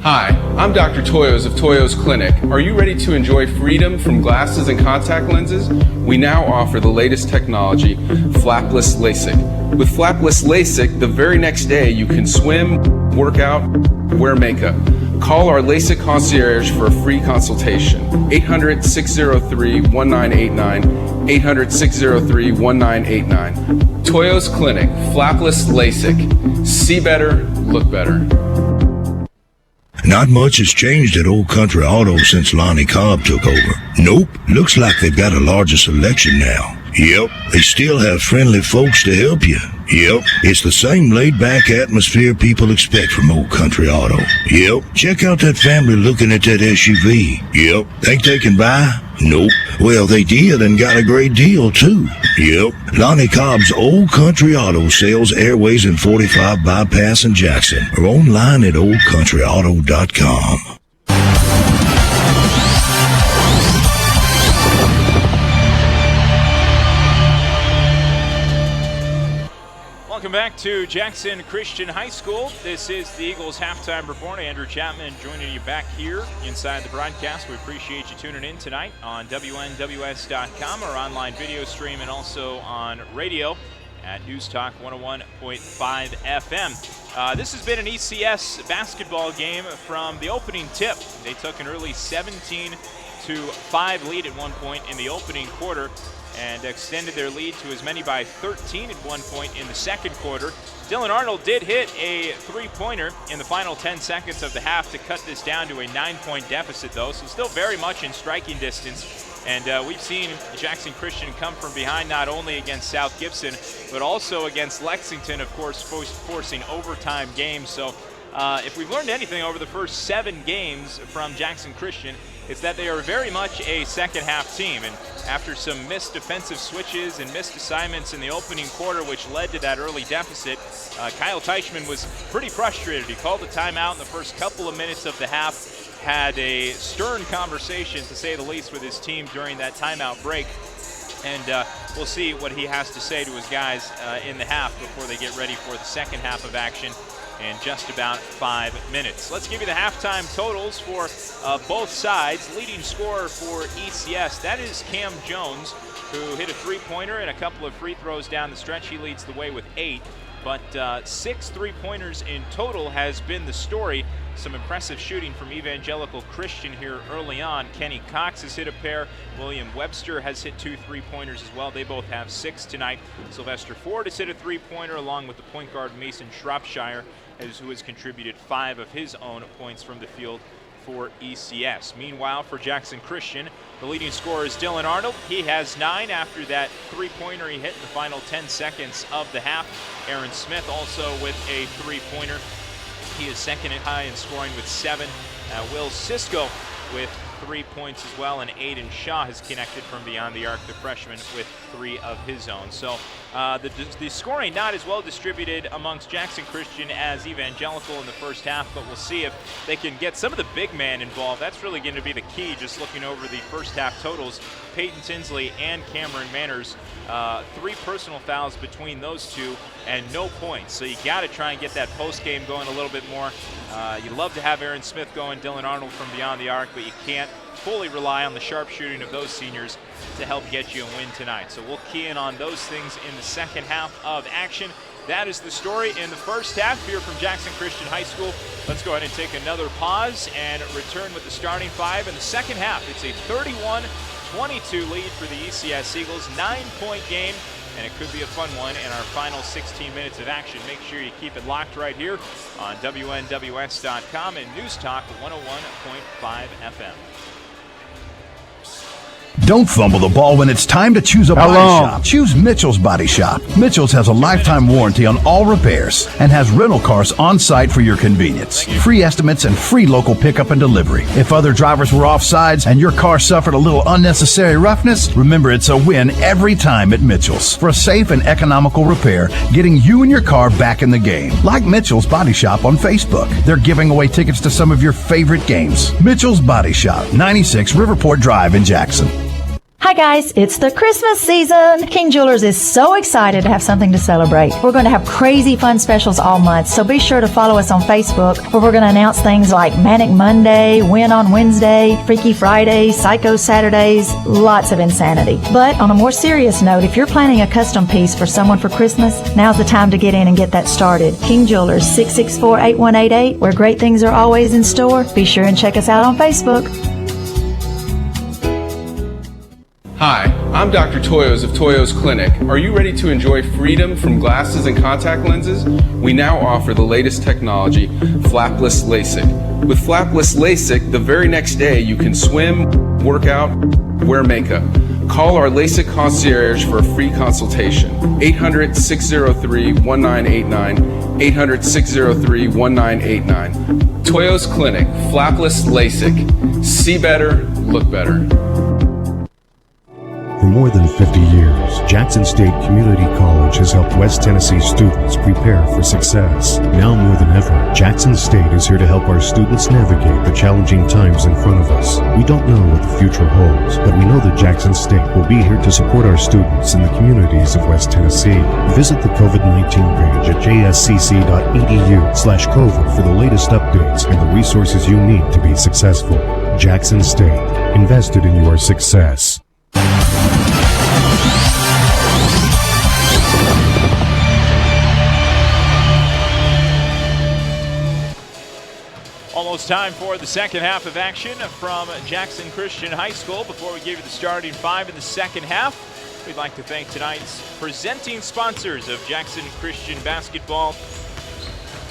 Hi, I'm Dr. Toyos of Toyos Clinic. Are you ready to enjoy freedom from glasses and contact lenses? We now offer the latest technology, flapless LASIK. With flapless LASIK, the very next day you can swim, work out, wear makeup. Call our LASIK concierge for a free consultation. 800-603-1989, 800-603-1989. Toyos Clinic, flapless LASIK. See better, look better. Not much has changed at Old Country Auto since Lonnie Cobb took over. Nope, looks like they've got a larger selection now. Yep, they still have friendly folks to help you. Yep, it's the same laid-back atmosphere people expect from Old Country Auto. Yep, check out that family looking at that SUV. Yep, think they can buy? Nope. Well, they did and got a great deal, too. Yep, Lonnie Cobb's Old Country Auto sells Airways and 45 Bypass in Jackson or online at oldcountryauto.com. Welcome back to Jackson Christian High School. This is the Eagles halftime report. Andrew Chapman joining you back here inside the broadcast. We appreciate you tuning in tonight on WNWS.com, our online video stream, and also on radio at News Talk 101.5 FM. This has been an ECS basketball game from the opening tip. They took an early 17-5 lead at one point in the opening quarter and extended their lead to as many by 13 at one point in the second quarter. Dylan Arnold did hit a three-pointer in the final 10 seconds of the half to cut this down to a 9-point deficit, though, so still very much in striking distance. And we've seen Jackson Christian come from behind not only against South Gibson, but also against Lexington, of course, forcing overtime games. So if we've learned anything over the first 7 games from Jackson Christian, it's that they are very much a second-half team. And after some missed defensive switches and missed assignments in the opening quarter, which led to that early deficit, Kyle Teichman was pretty frustrated. He called a timeout in the first couple of minutes of the half, had a stern conversation, to say the least, with his team during that timeout break. And we'll see what he has to say to his guys in the half before they get ready for the second half of action in just about 5 minutes. Let's give you the halftime totals for both sides. Leading scorer for ECS, that is Cam Jones, who hit a three-pointer and a couple of free throws down the stretch. He leads the way with 8, but 6 three-pointers in total has been the story. Some impressive shooting from Evangelical Christian here early on. Kenny Cox has hit a pair. William Webster has hit 2 three-pointers as well. They both have 6 tonight. Sylvester Ford has hit a three-pointer along with the point guard Mason Shropshire, who has contributed 5 of his own points from the field for ECS. Meanwhile, for Jackson Christian, the leading scorer is Dylan Arnold. He has 9 after that three-pointer he hit in the final 10 seconds of the half. Aaron Smith also with a three-pointer. He is second at high in scoring with 7. Will Sisko with 3 points as well, and Aiden Shaw has connected from beyond the arc, the freshman, with 3 of his own. So the scoring not as well distributed amongst Jackson Christian as Evangelical in the first half, but we'll see if they can get some of the big men involved. That's really going to be the key, just looking over the first half totals. Peyton Tinsley and Cameron Manners, 3 personal fouls between those two and no points. So you got to try and get that post game going a little bit more. You love to have Aaron Smith going, Dylan Arnold from beyond the arc, but you can't fully rely on the sharpshooting of those seniors to help get you a win tonight. So we'll key in on those things in the second half of action. That is the story in the first half here from Jackson Christian High School. Let's go ahead and take another pause and return with the starting 5 in the second half. It's a 31-22 lead for the ECS Eagles, 9-point game, and it could be a fun one in our final 16 minutes of action. Make sure you keep it locked right here on WNWS.com and News Talk 101.5 FM. Don't fumble the ball when it's time to choose a body shop. Choose Mitchell's Body Shop. Mitchell's has a lifetime warranty on all repairs and has rental cars on site for your convenience. Free estimates and free local pickup and delivery. If other drivers were off sides and your car suffered a little unnecessary roughness, remember it's a win every time at Mitchell's. For a safe and economical repair, getting you and your car back in the game. Like Mitchell's Body Shop on Facebook. They're giving away tickets to some of your favorite games. Mitchell's Body Shop, 96 Riverport Drive in Jackson. Hi guys, it's the Christmas season. King Jewelers is so excited to have something to celebrate. We're going to have crazy fun specials all month, so be sure to follow us on Facebook, where we're going to announce things like Manic Monday, Win on Wednesday, Freaky Friday, Psycho Saturdays, lots of insanity. But on a more serious note, if you're planning a custom piece for someone for Christmas, now's the time to get in and get that started. King Jewelers, 664-8188, where great things are always in store. Be sure and check us out on Facebook. Hi, I'm Dr. Toyos of Toyos Clinic. Are you ready to enjoy freedom from glasses and contact lenses? We now offer the latest technology, flapless LASIK. With flapless LASIK, the very next day you can swim, work out, wear makeup. Call our LASIK concierge for a free consultation. 800-603-1989, 800-603-1989. Toyos Clinic, flapless LASIK. See better, look better. For more than 50 years, Jackson State Community College has helped West Tennessee students prepare for success. Now more than ever, Jackson State is here to help our students navigate the challenging times in front of us. We don't know what the future holds, but we know that Jackson State will be here to support our students in the communities of West Tennessee. Visit the COVID-19 page at jscc.edu/COVID for the latest updates and the resources you need to be successful. Jackson State, invested in your success. Almost time for the second half of action from Jackson Christian High School. Before we give you the starting 5 in the second half, we'd like to thank tonight's presenting sponsors of Jackson Christian basketball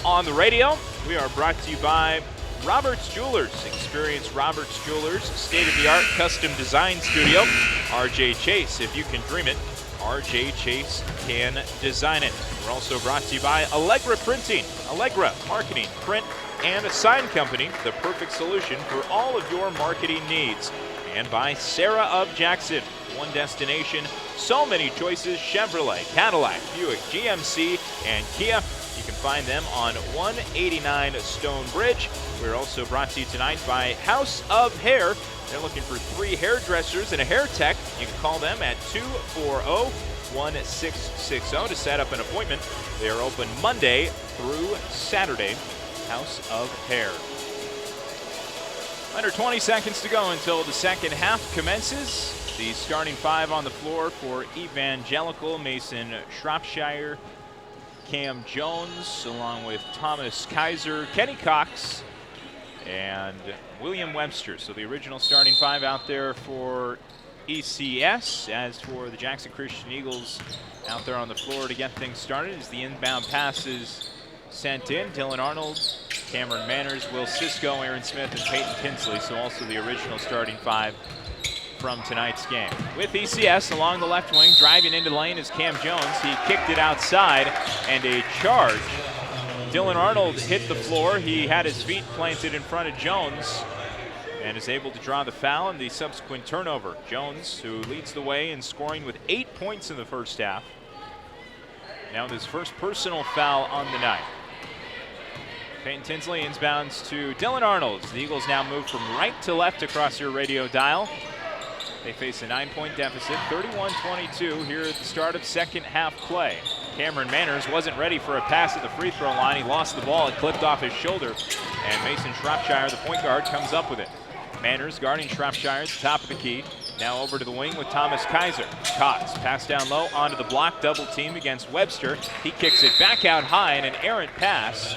on the radio. We are brought to you by Roberts Jewelers. Experience Roberts Jewelers' state-of-the-art custom design studio. RJ Chase, if you can dream it, RJ Chase can design it. We're also brought to you by Allegra Printing. Allegra Marketing, Print, and a Sign Company, the perfect solution for all of your marketing needs. And by Sarah of Jackson. One destination, so many choices: Chevrolet, Cadillac, Buick, GMC, and Kia. You can find them on 189 Stone Bridge. We're also brought to you tonight by House of Hair. They're looking for 3 hairdressers and a hair tech. You can call them at 240-1660 to set up an appointment. They are open Monday through Saturday. House of Hair. Under 20 seconds to go until the second half commences. The starting 5 on the floor for Evangelical: Mason Shropshire, Cam Jones, along with Thomas Kaiser, Kenny Cox, and William Webster. So the original starting 5 out there for ECS. As for the Jackson Christian Eagles, out there on the floor to get things started as the inbound passes sent in. Dylan Arnold, Cameron Manners, Will Cisco, Aaron Smith, and Peyton Tinsley. So also the original starting 5 from tonight's game. With ECS along the left wing, driving into the lane is Cam Jones. He kicked it outside, and a charge. Dylan Arnold hit the floor. He had his feet planted in front of Jones, and is able to draw the foul and the subsequent turnover. Jones, who leads the way in scoring with 8 points in the first half, now with his first personal foul on the night. Peyton Tinsley inbounds to Dylan Arnold. The Eagles now move from right to left across your radio dial. They face a 9-point deficit, 31-22 here at the start of second half play. Cameron Manners wasn't ready for a pass at the free throw line. He lost the ball. It clipped off his shoulder. And Mason Shropshire, the point guard, comes up with it. Manners guarding Shropshire at the top of the key. Now over to the wing with Thomas Kaiser. Cox, pass down low onto the block, double team against Webster. He kicks it back out high, and an errant pass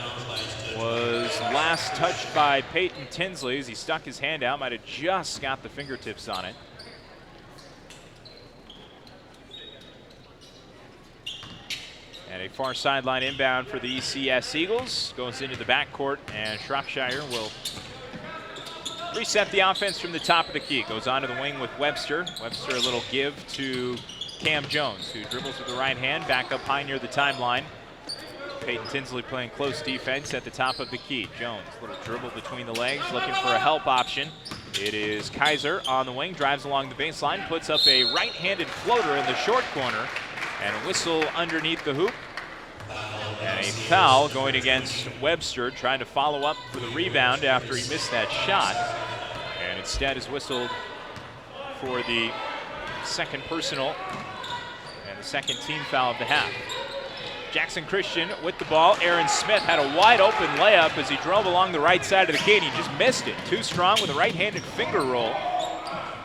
was last touched by Peyton Tinsley as he stuck his hand out. Might have just got the fingertips on it. And a far sideline inbound for the ECS Eagles. Goes into the backcourt, and Shropshire will reset the offense from the top of the key. Goes onto the wing with Webster. Webster a little give to Cam Jones, who dribbles with the right hand, back up high near the timeline. Peyton Tinsley playing close defense at the top of the key. Jones, little dribble between the legs, looking for a help option. It is Kaiser on the wing, drives along the baseline, puts up a right-handed floater in the short corner, and a whistle underneath the hoop. And a foul going against Webster, trying to follow up for the rebound after he missed that shot. And instead is whistled for the second personal and the second team foul of the half. Jackson Christian with the ball. Aaron Smith had a wide open layup as he drove along the right side of the key, and he just missed it. Too strong with a right-handed finger roll.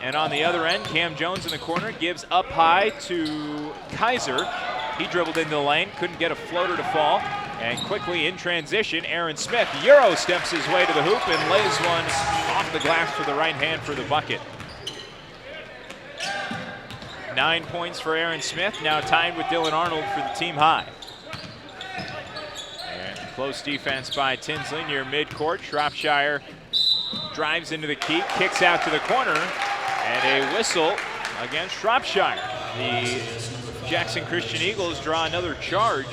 And on the other end, Cam Jones in the corner gives up high to Kaiser. He dribbled into the lane, couldn't get a floater to fall. And quickly in transition, Aaron Smith Euro steps his way to the hoop and lays one off the glass for the right hand for the bucket. 9 points for Aaron Smith, now tied with Dylan Arnold for the team high. And close defense by Tinsley near midcourt. Shropshire drives into the key, kicks out to the corner, and a whistle against Shropshire. The Jackson Christian Eagles draw another charge.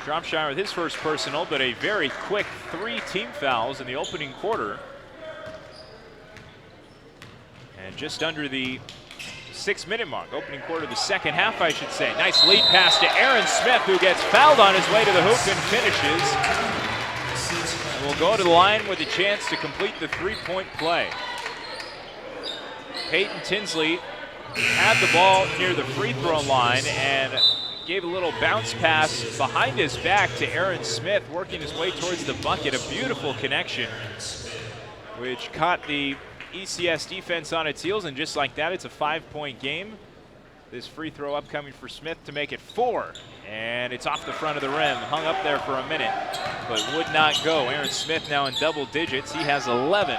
Shropshire with his first personal, but a very quick 3 team fouls in the opening quarter. And just under the 6-minute mark, opening quarter of the second half, I should say. Nice lead pass to Aaron Smith, who gets fouled on his way to the hoop and finishes. And will go to the line with a chance to complete the 3-point play. Peyton Tinsley had the ball near the free throw line and gave a little bounce pass behind his back to Aaron Smith, working his way towards the bucket. A beautiful connection, which caught the ECS defense on its heels, and just like that, it's a 5-point game. This free throw upcoming for Smith to make it 4, and it's off the front of the rim. Hung up there for a minute, but would not go. Aaron Smith now in double digits. He has 11.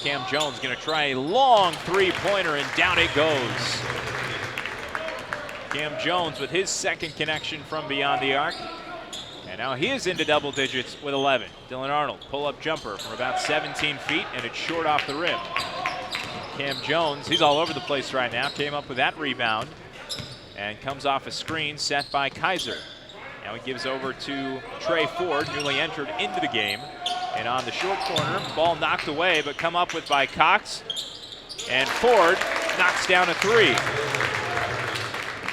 Cam Jones going to try a long 3-pointer, and down it goes. Cam Jones with his second connection from beyond the arc. And now he is into double digits with 11. Dylan Arnold, pull-up jumper from about 17 feet, and it's short off the rim. Cam Jones, he's all over the place right now, came up with that rebound and comes off a screen set by Kaiser. Now he gives over to Trey Ford, newly entered into the game. And on the short corner, ball knocked away, but come up with by Cox. And Ford knocks down a 3.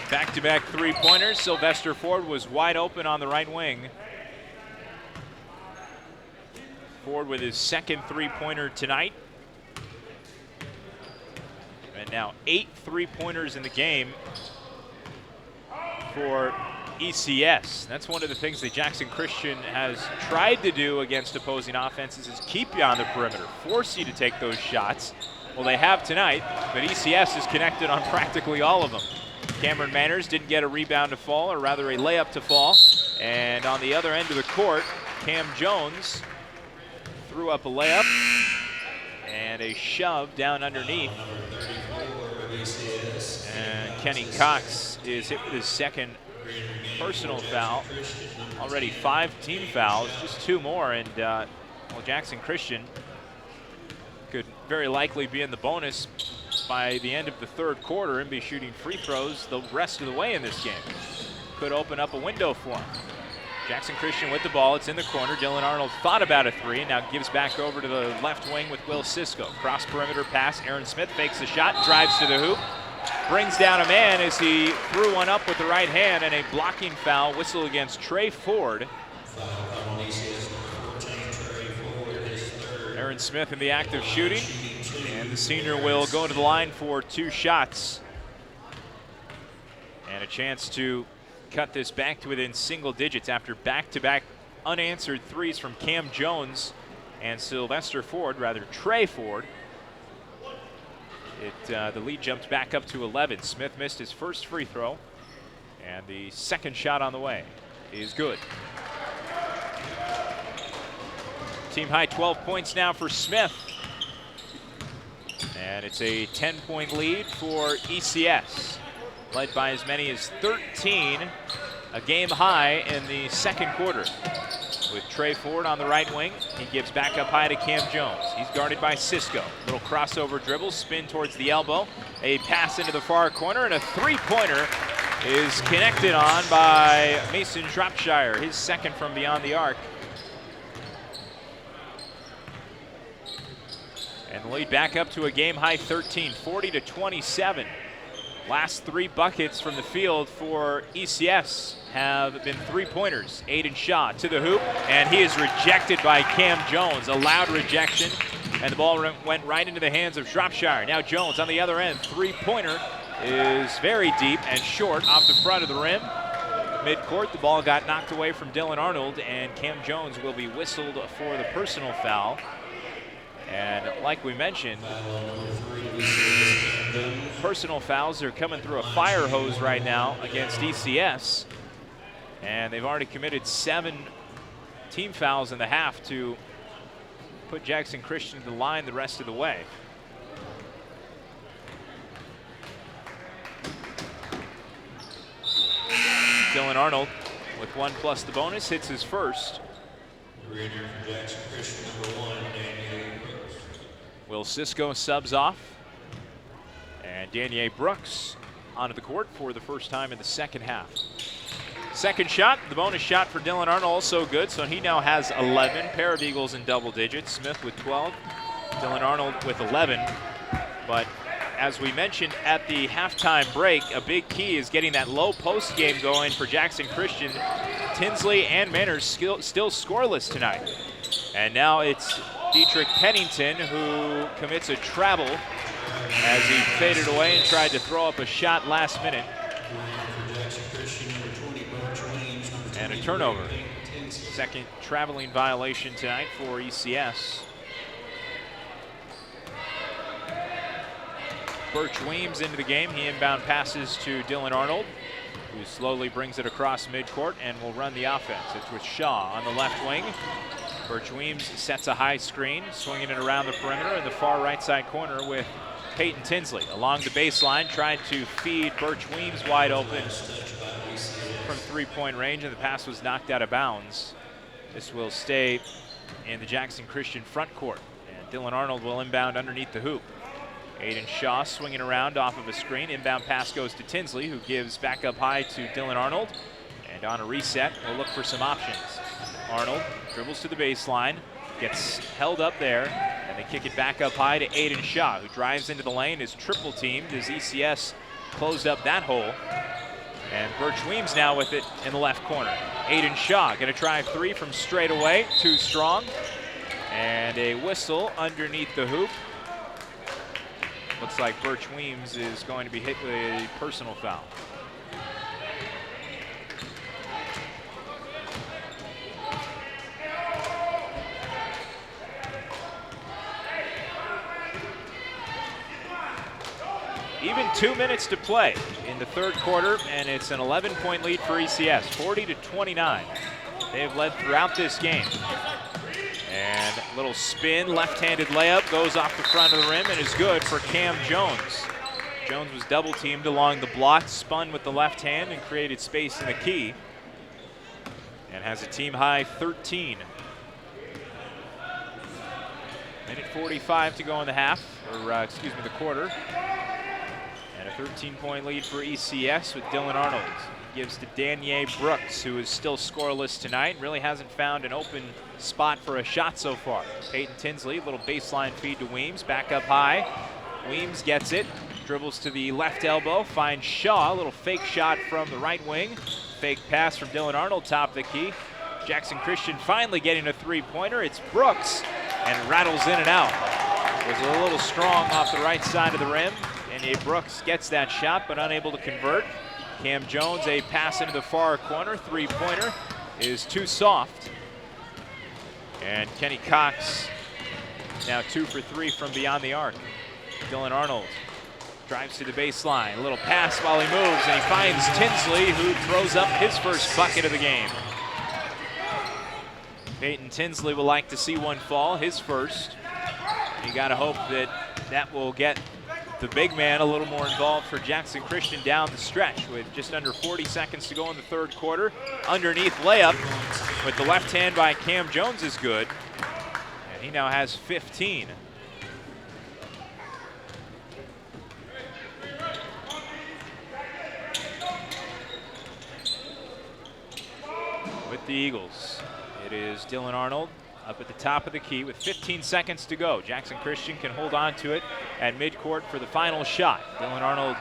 Back-to-back 3-pointers. Sylvester Ford was wide open on the right wing. Ford with his second 3-pointer tonight. And now 8 3-pointers in the game for ECS. That's one of the things that Jackson Christian has tried to do against opposing offenses, is keep you on the perimeter, force you to take those shots. Well, they have tonight, but ECS is connected on practically all of them. Cameron Manners didn't get a rebound to fall, or rather a layup to fall. And on the other end of the court, Cam Jones threw up a layup and a shove down underneath. And Kenny Cox is hit with his second personal foul. Already 5 team fouls, just 2 more, and well, Jackson Christian could very likely be in the bonus by the end of the third quarter and be shooting free throws the rest of the way in this game. Could open up a window for him. Jackson Christian with the ball. It's in the corner. Dylan Arnold thought about a three and now gives back over to the left wing with Will Cisco. Cross perimeter pass. Aaron Smith fakes the shot, drives to the hoop, brings down a man as he threw one up with the right hand, and a blocking foul whistle against Trey Ford. Aaron Smith in the act of shooting, and the senior will go to the line for 2 shots. And a chance to cut this back to within single digits after back-to-back unanswered threes from Cam Jones and Sylvester Ford, rather Trey Ford. The lead jumped back up to 11. Smith missed his first free throw, and the second shot on the way is good. Team high 12 points now for Smith. And it's a 10-point lead for ECS, led by as many as 13, a game high in the second quarter. With Trey Ford on the right wing, he gives back up high to Cam Jones. He's guarded by Cisco. Little crossover dribble, spin towards the elbow, a pass into the far corner, and a three-pointer is connected on by Mason Shropshire, his second from beyond the arc. And the lead back up to a game-high 13, 40-27. Last 3 buckets from the field for ECS have been three-pointers. Aiden Shaw to the hoop, and he is rejected by Cam Jones. A loud rejection, and the ball went right into the hands of Shropshire. Now Jones on the other end. Three-pointer is very deep and short off the front of the rim. Midcourt, the ball got knocked away from Dylan Arnold, and Cam Jones will be whistled for the personal foul. And like we mentioned, personal fouls are coming through a fire hose right now against ECS. And they've already committed 7 team fouls in the half to put Jackson Christian to the line the rest of the way. Dylan Arnold with 1 plus the bonus hits his first. Jackson Christian, number 1, Daniel Brooks. Will Cisco subs off, and Danier Brooks onto the court for the first time in the second half. Second shot, the bonus shot for Dylan Arnold, also good, so he now has 11. Pair of Eagles in double digits. Smith with 12, Dylan Arnold with 11. But as we mentioned at the halftime break, a big key is getting that low post game going for Jackson Christian. Tinsley and Manners still scoreless tonight. And now it's Dietrich Pennington who commits a travel as he faded away and tried to throw up a shot last minute. And a turnover. Second traveling violation tonight for ECS. Birch Weems into the game. He inbound passes to Dylan Arnold, who slowly brings it across midcourt and will run the offense. It's with Shaw on the left wing. Birch Weems sets a high screen, swinging it around the perimeter in the far right side corner with Peyton Tinsley. Along the baseline, tried to feed Birch Weems wide open from three-point range, and the pass was knocked out of bounds. This will stay in the Jackson Christian front court, and Dylan Arnold will inbound underneath the hoop. Aiden Shaw swinging around off of a screen. Inbound pass goes to Tinsley, who gives back up high to Dylan Arnold. And on a reset, we'll look for some options. Arnold dribbles to the baseline, gets held up there, and they kick it back up high to Aiden Shaw, who drives into the lane, is triple teamed as ECS closed up that hole. And Birch Weems now with it in the left corner. Aiden Shaw gonna try 3 from straight away, too strong. And a whistle underneath the hoop. Looks like Birch Weems is going to be hit with a personal foul. Even 2 minutes to play in the third quarter, and it's an 11-point lead for ECS, 40-29. They've led throughout this game. And a little spin, left-handed layup, goes off the front of the rim and is good for Cam Jones. Jones was double-teamed along the block, spun with the left hand and created space in the key. And has a team-high 13. Minute 45 to go in the half, or the quarter. And a 13-point lead for ECS with Dylan Arnold. gives to Danier Brooks, who is still scoreless tonight. Really hasn't found an open spot for a shot so far. Peyton Tinsley, little baseline feed to Weems, back up high. Weems gets it, dribbles to the left elbow, finds Shaw, a little fake shot from the right wing. Fake pass from Dylan Arnold, top of the key. Jackson Christian finally getting a three-pointer. It's Brooks, and rattles in and out. Was a little strong off the right side of the rim. And Brooks gets that shot, but unable to convert. Cam Jones, a pass into the far corner. Three-pointer is too soft. And Kenny Cox now 2 for 3 from beyond the arc. Dylan Arnold drives to the baseline. A little pass while he moves, and he finds Tinsley, who throws up his first bucket of the game. Peyton Tinsley will like to see one fall, his first. You got to hope that that will get the big man a little more involved for Jackson Christian down the stretch with just under 40 seconds to go in the third quarter. Underneath layup with the left hand by Cam Jones is good, and he now has 15. With the Eagles, it is Dylan Arnold up at the top of the key with 15 seconds to go. Jackson Christian can hold on to it at midcourt for the final shot. Dylan Arnold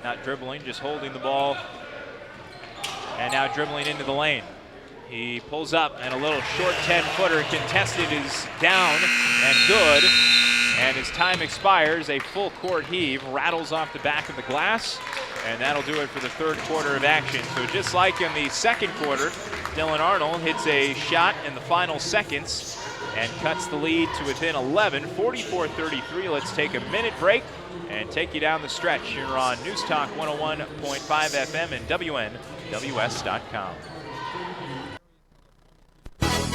not dribbling, just holding the ball, and now dribbling into the lane. He pulls up, and a little short 10-footer contested is down and good. And as time expires, a full court heave rattles off the back of the glass, and that'll do it for the third quarter of action. So just like in the second quarter, Dylan Arnold hits a shot in the final seconds and cuts the lead to within 11, 44-33. Let's take a minute break and take you down the stretch here on News Talk 101.5 FM and WNWS.com.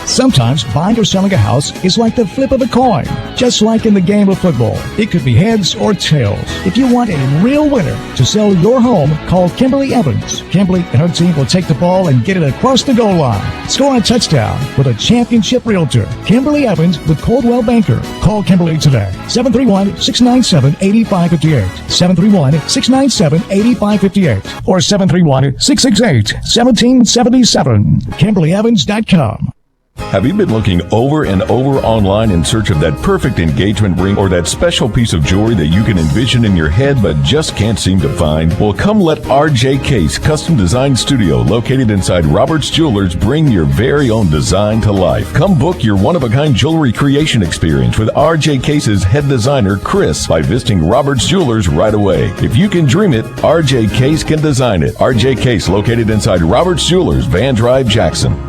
Sometimes buying or selling a house is like the flip of a coin, just like in the game of football. It could be heads or tails. If you want a real winner to sell your home, call Kimberly Evans. Kimberly and her team will take the ball and get it across the goal line. Score a touchdown with a championship realtor. Kimberly Evans with Coldwell Banker. Call Kimberly today. 731-697-8558. 731-697-8558. Or 731-668-1777. KimberlyEvans.com. Have you been looking over and over online in search of that perfect engagement ring or that special piece of jewelry that you can envision in your head but just can't seem to find? Well, come let RJ Case Custom Design Studio, located inside Roberts Jewelers, bring your very own design to life. Come book your one-of-a-kind jewelry creation experience with RJ Case's head designer, Chris, by visiting Roberts Jewelers right away. If you can dream it, RJ Case can design it. RJ Case, located inside Roberts Jewelers, Van Drive, Jackson.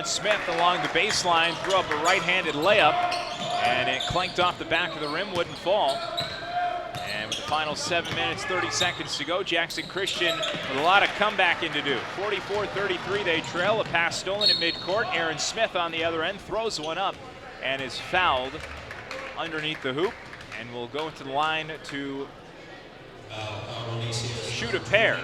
Smith along the baseline threw up a right-handed layup, and it clanked off the back of the rim, wouldn't fall. And with the final 7 minutes, 30 seconds to go, Jackson Christian with a lot of comebacking to do. 44-33, they trail. A pass stolen at midcourt. Aaron Smith on the other end throws one up and is fouled underneath the hoop, and will go to the line to shoot a pair.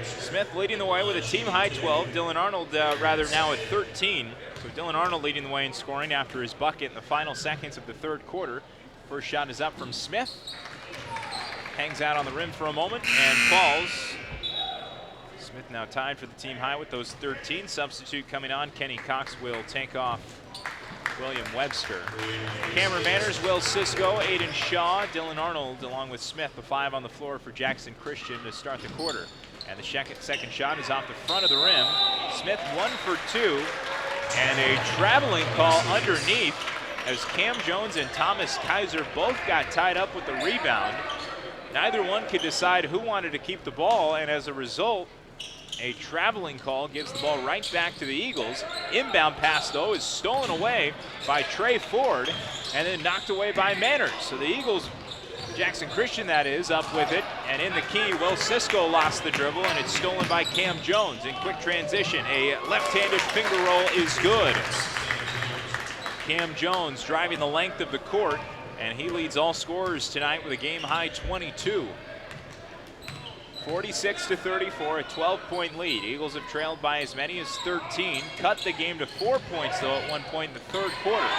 Smith leading the way with a team-high 12. Dylan Arnold now at 13. So Dylan Arnold leading the way in scoring after his bucket in the final seconds of the third quarter. First shot is up from Smith. Hangs out on the rim for a moment and falls. Smith now tied for the team high with those 13. Substitute coming on. Kenny Cox will take off William Webster. Cameron Manners, Will Cisco, Aiden Shaw, Dylan Arnold, along with Smith, the 5 on the floor for Jackson Christian to start the quarter. And the second shot is off the front of the rim. Smith 1 for 2, and a traveling call underneath as Cam Jones and Thomas Kaiser both got tied up with the rebound. Neither one could decide who wanted to keep the ball, and as a result, a traveling call gives the ball right back to the Eagles. Inbound pass, though, is stolen away by Trey Ford and then knocked away by Manners. So the Eagles, Jackson Christian that is, up with it. And in the key, Will Cisco lost the dribble, and it's stolen by Cam Jones. In quick transition, a left-handed finger roll is good. Cam Jones driving the length of the court, and he leads all scorers tonight with a game-high 22. 46-34, a 12-point lead. Eagles have trailed by as many as 13. Cut the game to 4 points, though, at one point in the third quarter.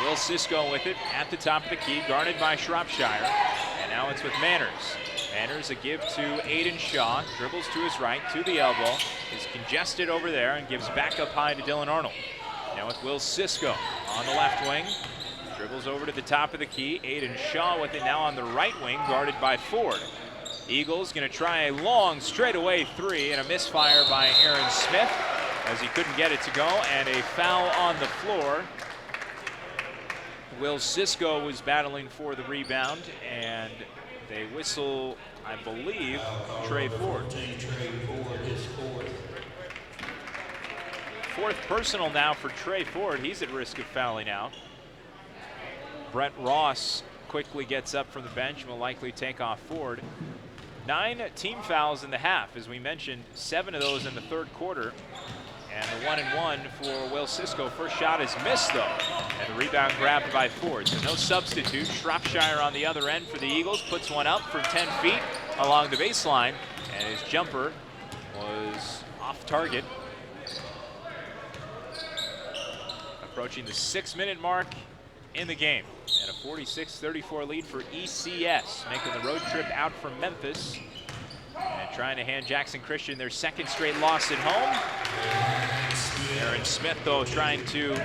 Will Cisco with it at the top of the key, guarded by Shropshire. And now it's with Manners. Manners a give to Aiden Shaw, dribbles to his right, to the elbow, is congested over there and gives back up high to Dylan Arnold. Now with Will Cisco on the left wing, dribbles over to the top of the key. Aiden Shaw with it now on the right wing, guarded by Ford. Eagles going to try a long straightaway three and a misfire by Aaron Smith as he couldn't get it to go, and a foul on the floor. Will Cisco was battling for the rebound, and they whistle, I believe, Trey Ford. Fourth personal now for Trey Ford. He's at risk of fouling out. Brett Ross quickly gets up from the bench and will likely take off Ford. 9 team fouls in the half, as we mentioned, 7 of those in the third quarter. And the 1-and-1 for Will Cisco. First shot is missed, though, and the rebound grabbed by Ford. So no substitute. Shropshire on the other end for the Eagles puts one up from 10 feet along the baseline, and his jumper was off target. Approaching the 6-minute mark in the game, and a 46-34 lead for ECS, making the road trip out from Memphis and trying to hand Jackson Christian their second straight loss at home. Aaron Smith, though, trying to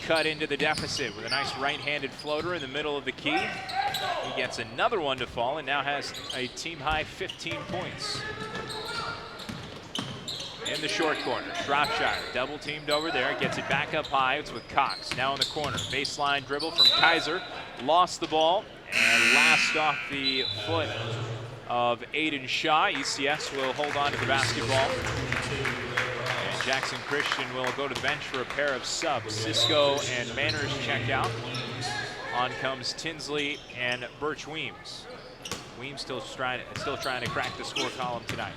cut into the deficit with a nice right-handed floater in the middle of the key. He gets another one to fall and now has a team-high 15 points. In the short corner, Shropshire double teamed over there, gets it back up high. It's with Cox now in the corner. Baseline dribble from Kaiser, lost the ball and last off the foot of Aiden Shaw. ECS will hold on to the basketball. And Jackson Christian will go to the bench for a pair of subs. Cisco and Manners check out. On comes Tinsley and Birch Weems. Weems still trying to crack the score column tonight.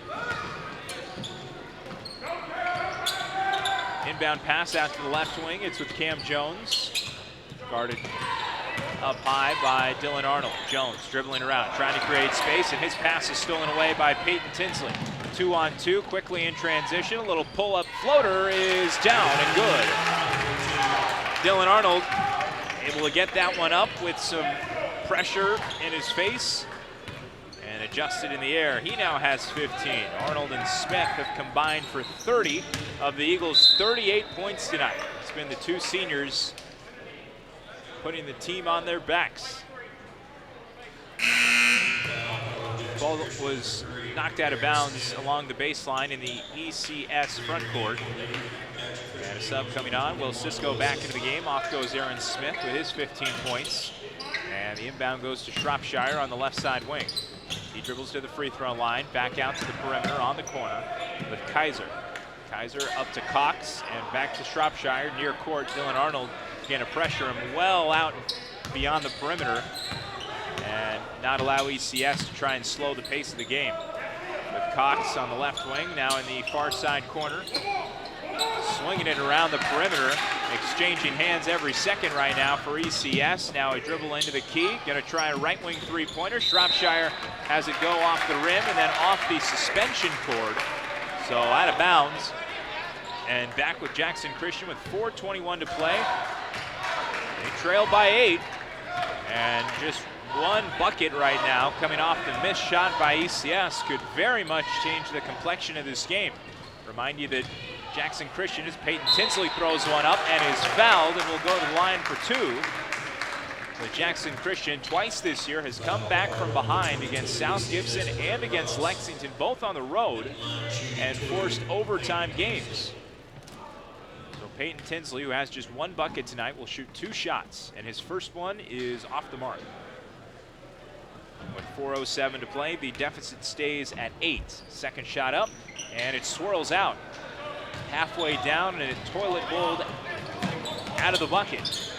Inbound pass out to the left wing. It's with Cam Jones. Guarded up high by Dylan Arnold. Jones dribbling around, trying to create space, and his pass is stolen away by Peyton Tinsley. 2-on-2, quickly in transition. A little pull-up floater is down and good. Dylan Arnold able to get that one up with some pressure in his face and adjusted in the air. He now has 15. Arnold and Smith have combined for 30 of the Eagles' 38 points tonight. It's been the two seniors putting the team on their backs. Ball was knocked out of bounds along the baseline in the ECS front court. And a sub coming on. Will Cisco back into the game. Off goes Aaron Smith with his 15 points. And the inbound goes to Shropshire on the left side wing. He dribbles to the free throw line, back out to the perimeter on the corner with Kaiser. Kaiser up to Cox and back to Shropshire. Near court, Dylan Arnold going to pressure him well out beyond the perimeter and not allow ECS to try and slow the pace of the game. With Cox on the left wing, now in the far side corner. Swinging it around the perimeter, exchanging hands every second right now for ECS. Now a dribble into the key, going to try a right wing three-pointer. Shropshire has it go off the rim and then off the suspension cord. So out of bounds. And back with Jackson Christian with 4:21 to play. They trail by 8. And just one bucket right now coming off the missed shot by ECS could very much change the complexion of this game. Remind you that Jackson Christian, as Peyton Tinsley throws one up and is fouled and will go to the line for 2. But Jackson Christian twice this year has come back from behind against South Gibson and against Lexington, both on the road, and forced overtime games. So Peyton Tinsley, who has just one bucket tonight, will shoot 2 shots, and his first one is off the mark. With 4:07 to play, the deficit stays at 8. Second shot up, and it swirls out. Halfway down, and it toilet bowled out of the bucket.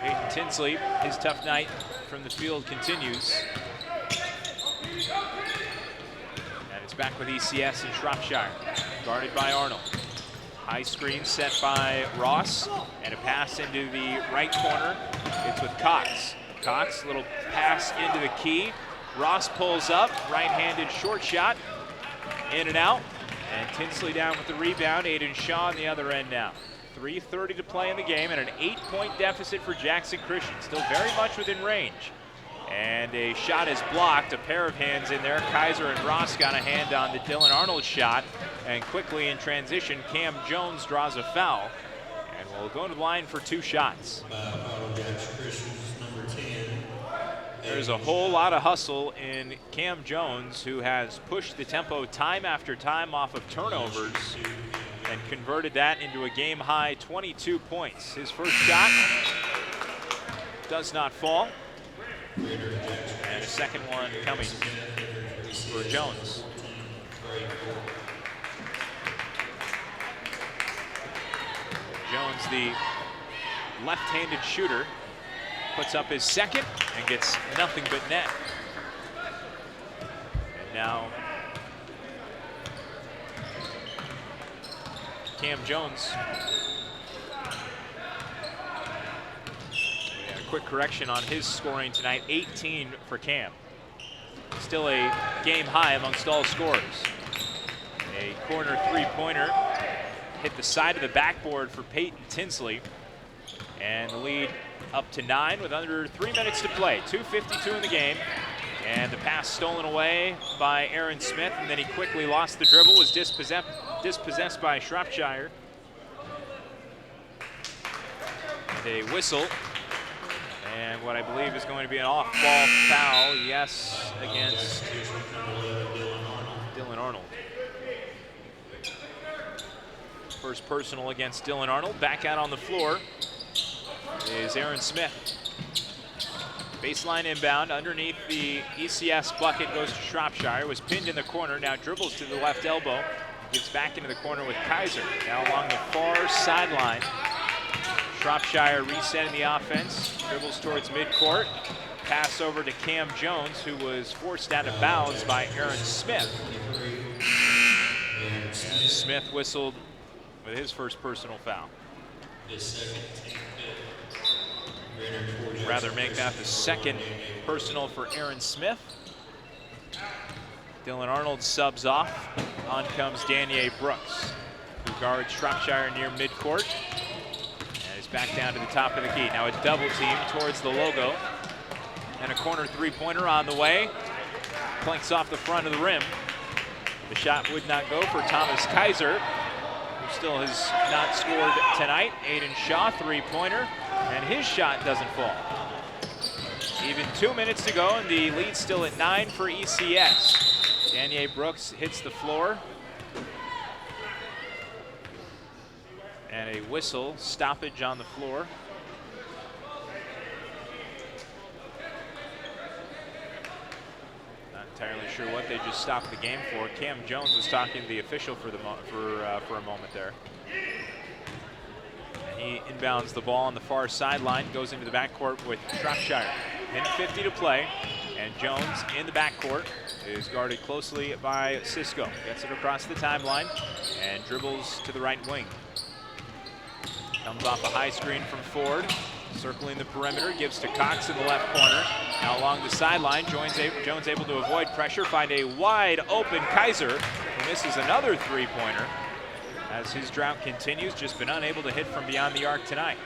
Peyton Tinsley, his tough night from the field continues. And it's back with ECS and Shropshire, guarded by Arnold. High screen set by Ross, and a pass into the right corner. It's with Cox. Cox, little pass into the key. Ross pulls up, right-handed short shot, in and out. And Tinsley down with the rebound. Aiden Shaw on the other end now. 3:30 to play in the game and an 8-point deficit for Jackson Christian. Still very much within range. And a shot is blocked. A pair of hands in there. Kaiser and Ross got a hand on the Dylan Arnold shot. And quickly in transition, Cam Jones draws a foul. And we'll go to the line for 2 shots. There's a whole lot of hustle in Cam Jones, who has pushed the tempo time after time off of turnovers and converted that into a game-high 22 points. His first shot does not fall. And a second one coming for Jones. Jones, the left-handed shooter, puts up his second and gets nothing but net. And now Cam Jones. Yeah, a quick correction on his scoring tonight, 18 for Cam. Still a game high amongst all scorers. A corner three-pointer hit the side of the backboard for Peyton Tinsley. And the lead up to 9 with under 3 minutes to play. 2:52 in the game. And the pass stolen away by Aaron Smith, and then he quickly lost the dribble, was dispossessed by Shropshire. And a whistle. And what I believe is going to be an off-ball foul, yes, against Dylan Arnold. First personal against Dylan Arnold. Back out on the floor is Aaron Smith. Baseline inbound underneath the ECS bucket goes to Shropshire. Was pinned in the corner, now dribbles to the left elbow. Gives back into the corner with Kaiser. Now along the far sideline. Shropshire resetting the offense. Dribbles towards midcourt. Pass over to Cam Jones, who was forced out of bounds by Aaron Smith. And Smith whistled with his first personal foul. Rather make that the second personal for Aaron Smith. Dylan Arnold subs off. On comes Danier Brooks, who guards Shropshire near midcourt. And is back down to the top of the key. Now a double team towards the logo. And a corner three-pointer on the way. Clinks off the front of the rim. The shot would not go for Thomas Kaiser, who still has not scored tonight. Aiden Shaw, three-pointer. And his shot doesn't fall. Even 2 minutes to go, and the lead still at 9 for ECS. Danier Brooks hits the floor. And a whistle, stoppage on the floor. Not entirely sure what they just stopped the game for. Cam Jones was talking to the official for a moment there. He inbounds the ball on the far sideline, goes into the backcourt with Shropshire. Minute 50 to play, and Jones in the backcourt is guarded closely by Cisco. Gets it across the timeline and dribbles to the right wing. Comes off a high screen from Ford, circling the perimeter, gives to Cox in the left corner. Now along the sideline, Jones able to avoid pressure, find a wide open Kaiser, who misses another three-pointer. As his drought continues, just been unable to hit from beyond the arc tonight.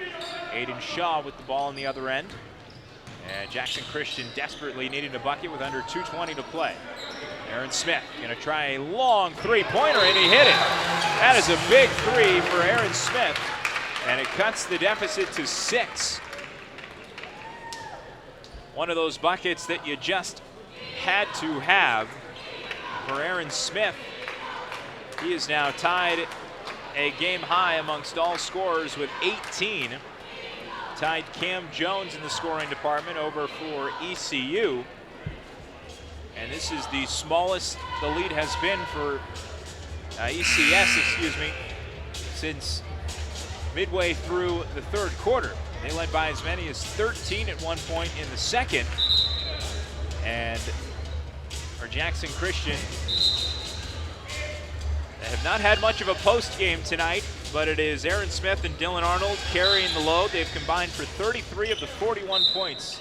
Aiden Shaw with the ball on the other end. And Jackson Christian desperately needing a bucket with under 2:20 to play. Aaron Smith gonna try a long three-pointer, and he hit it. That is a big three for Aaron Smith, and it cuts the deficit to 6. One of those buckets that you just had to have for Aaron Smith. He is now tied a game high amongst all scorers with 18. Tied Cam Jones in the scoring department over for ECU. And this is the smallest the lead has been for ECS, since midway through the third quarter. They led by as many as 13 at one point in the second. And for Jackson Christian, they have not had much of a post game tonight, but it is Aaron Smith and Dylan Arnold carrying the load. They've combined for 33 of the 41 points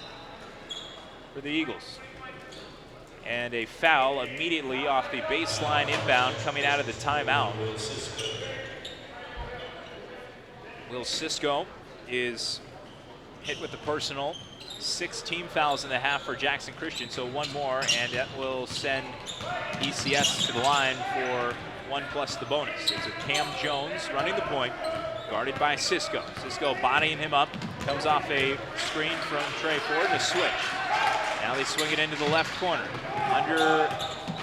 for the Eagles. and a foul immediately off the baseline inbound coming out of the timeout. Will Cisco is hit with the personal. 6 team fouls in the half for Jackson Christian, so one more, and that will send ECS to the line for 1 plus the bonus. It's a Cam Jones running the point, guarded by Cisco. Cisco bodying him up, comes off a screen from Trey Ford, and a switch. Now they swing it into the left corner. Under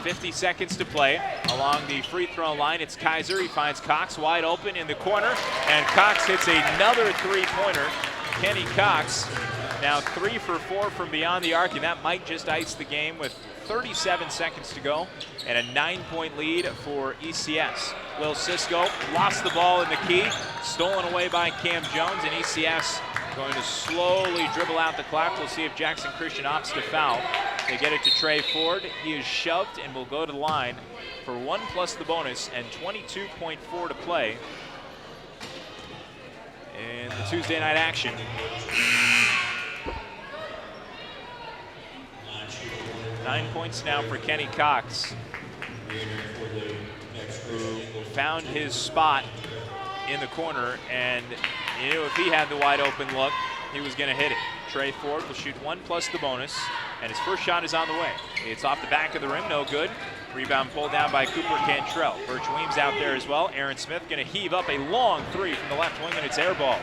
50 seconds to play. Along the free throw line, it's Kaiser. He finds Cox wide open in the corner, and Cox hits another three-pointer. Kenny Cox now 3 for 4 from beyond the arc, and that might just ice the game with 37 seconds to go and a 9-point lead for ECS. Will Cisco lost the ball in the key, stolen away by Cam Jones, and ECS going to slowly dribble out the clock. We'll see if Jackson Christian opts to foul. They get it to Trey Ford. He is shoved and will go to the line for 1 plus the bonus and 22.4 to play in the Tuesday night action. Nine points now for Kenny Cox, who found his spot in the corner, and you knew if he had the wide open look, he was going to hit it. Trey Ford will shoot 1 plus the bonus, and his first shot is on the way. It's off the back of the rim, no good. Rebound pulled down by Cooper Cantrell. Birch Weems out there as well. Aaron Smith going to heave up a long three from the left wing, and it's airball.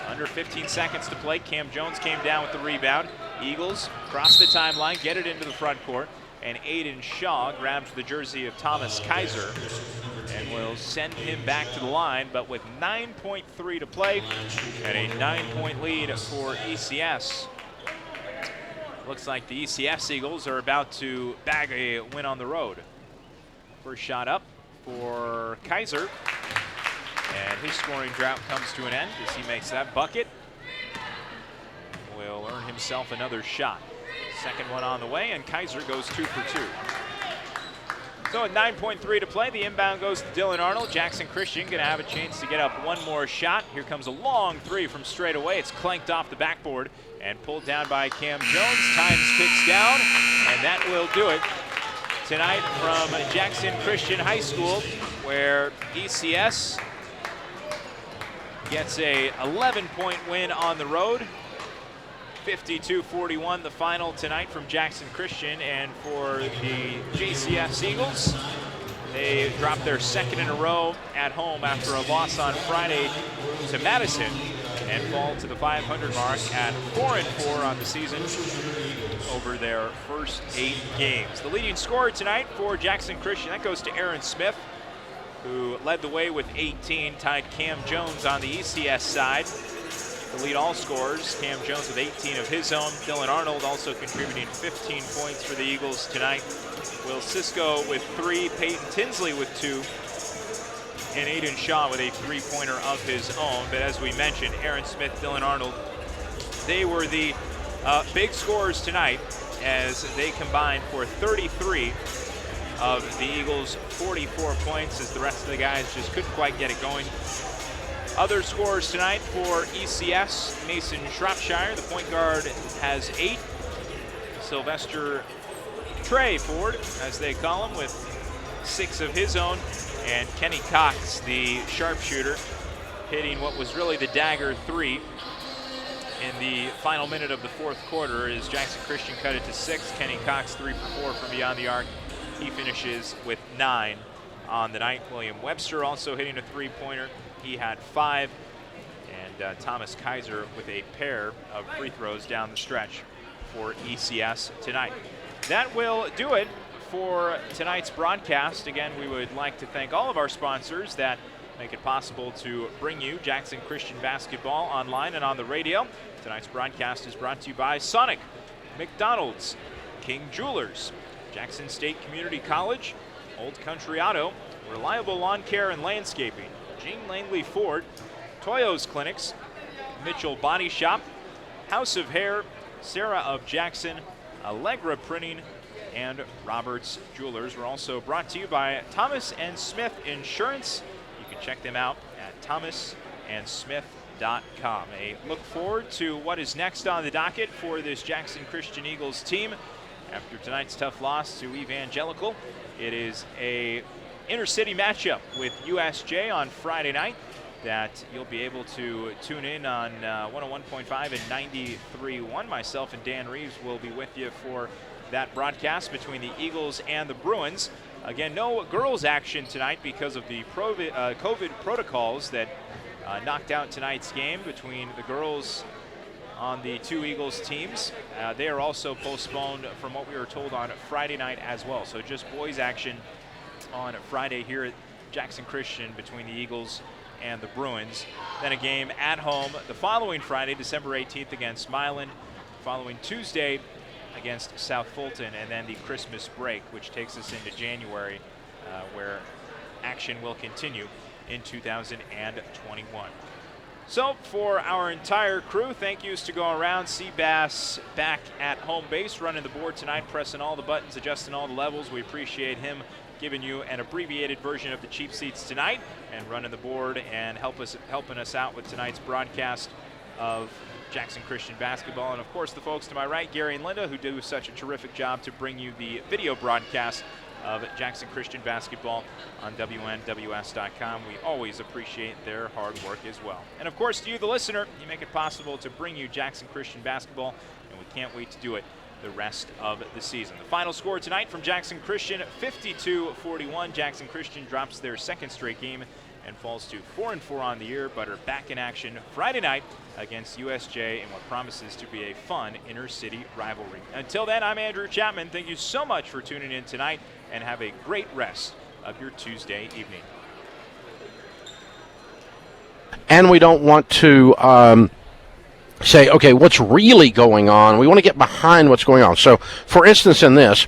Under 15 seconds to play. Cam Jones came down with the rebound. Eagles cross the timeline, get it into the front court, and Aiden Shaw grabs the jersey of Thomas Kaiser and will send him back to the line, but with 9.3 to play and a 9-point lead for ECS. Looks like the ECS Eagles are about to bag a win on the road. First shot up for Kaiser, and his scoring drought comes to an end as he makes that bucket. Will earn himself another shot. Second one on the way, and Kaiser goes 2 for 2. So at 9.3 to play, the inbound goes to Dylan Arnold. Jackson Christian going to have a chance to get up one more shot. Here comes a long three from straight away. It's clanked off the backboard and pulled down by Cam Jones. Times ticks down, and that will do it tonight from Jackson Christian High School, where ECS gets a 11-point win on the road. 52-41 the final tonight from Jackson Christian, and for the JCS Eagles, they dropped their second in a row at home after a loss on Friday to Madison and fall to the 500 mark at 4-4 on the season over their first 8 games. The leading scorer tonight for Jackson Christian, that goes to Aaron Smith, who led the way with 18, tied Cam Jones on the ECS side. The lead all scorers, Cam Jones with 18 of his own. Dylan Arnold also contributing 15 points for the Eagles tonight. Will Cisco with 3, Peyton Tinsley with 2, and Aiden Shaw with a 3-pointer of his own. But as we mentioned, Aaron Smith, Dylan Arnold, they were the big scorers tonight as they combined for 33 of the Eagles' 44 points, as the rest of the guys just couldn't quite get it going. Other scorers tonight for ECS, Mason Shropshire, the point guard, has 8. Sylvester Trey Ford, as they call him, with 6 of his own. And Kenny Cox, the sharpshooter, hitting what was really the dagger 3 in the final minute of the fourth quarter as Jackson Christian cut it to 6. Kenny Cox 3 for 4 from beyond the arc. He finishes with 9 on the night. William Webster also hitting a 3-pointer. He had 5, and Thomas Kaiser with a pair of free throws down the stretch for ECS tonight. That will do it for tonight's broadcast. Again, we would like to thank all of our sponsors that make it possible to bring you Jackson Christian basketball online and on the radio. Tonight's broadcast is brought to you by Sonic, McDonald's, King Jewelers, Jackson State Community College, Old Country Auto, Reliable Lawn Care and Landscaping, Gene Langley Ford, Toyo's Clinics, Mitchell Body Shop, House of Hair, Sarah of Jackson, Allegra Printing, and Roberts Jewelers. We're also brought to you by Thomas and Smith Insurance. You can check them out at thomasandsmith.com. A look forward to what is next on the docket for this Jackson Christian Eagles team after tonight's tough loss to Evangelical. It is a inter-city matchup with USJ on Friday night that you'll be able to tune in on 101.5 and 93.1. Myself and Dan Reeves will be with you for that broadcast between the Eagles and the Bruins. Again, no girls action tonight because of the COVID protocols that knocked out tonight's game between the girls on the two Eagles teams. They are also postponed from what we were told on Friday night as well. So just boys action on Friday here at Jackson Christian between the Eagles and the Bruins. Then a game at home the following Friday, December 18th against Milan, following Tuesday against South Fulton, and then the Christmas break, which takes us into January, where action will continue in 2021. So for our entire crew, thank yous to go around. Seabass back at home base, running the board tonight, pressing all the buttons, adjusting all the levels. We appreciate him giving you an abbreviated version of the cheap seats tonight and running the board and helping us out with tonight's broadcast of Jackson Christian basketball. And of course the folks to my right, Gary and Linda, who do such a terrific job to bring you the video broadcast of Jackson Christian basketball on WNWS.com. We always appreciate their hard work as well. And of course to you, the listener, you make it possible to bring you Jackson Christian basketball, and we can't wait to do it the rest of the season. The final score tonight from Jackson Christian, 52-41. Jackson Christian drops their second straight game and falls to 4-4 on the year, but are back in action Friday night against USJ in what promises to be a fun inter-city rivalry. Until then, I'm Andrew Chapman. Thank you so much for tuning in tonight, and have a great rest of your Tuesday evening. And we don't want to say, okay, what's really going on? We want to get behind what's going on. So, for instance, in this,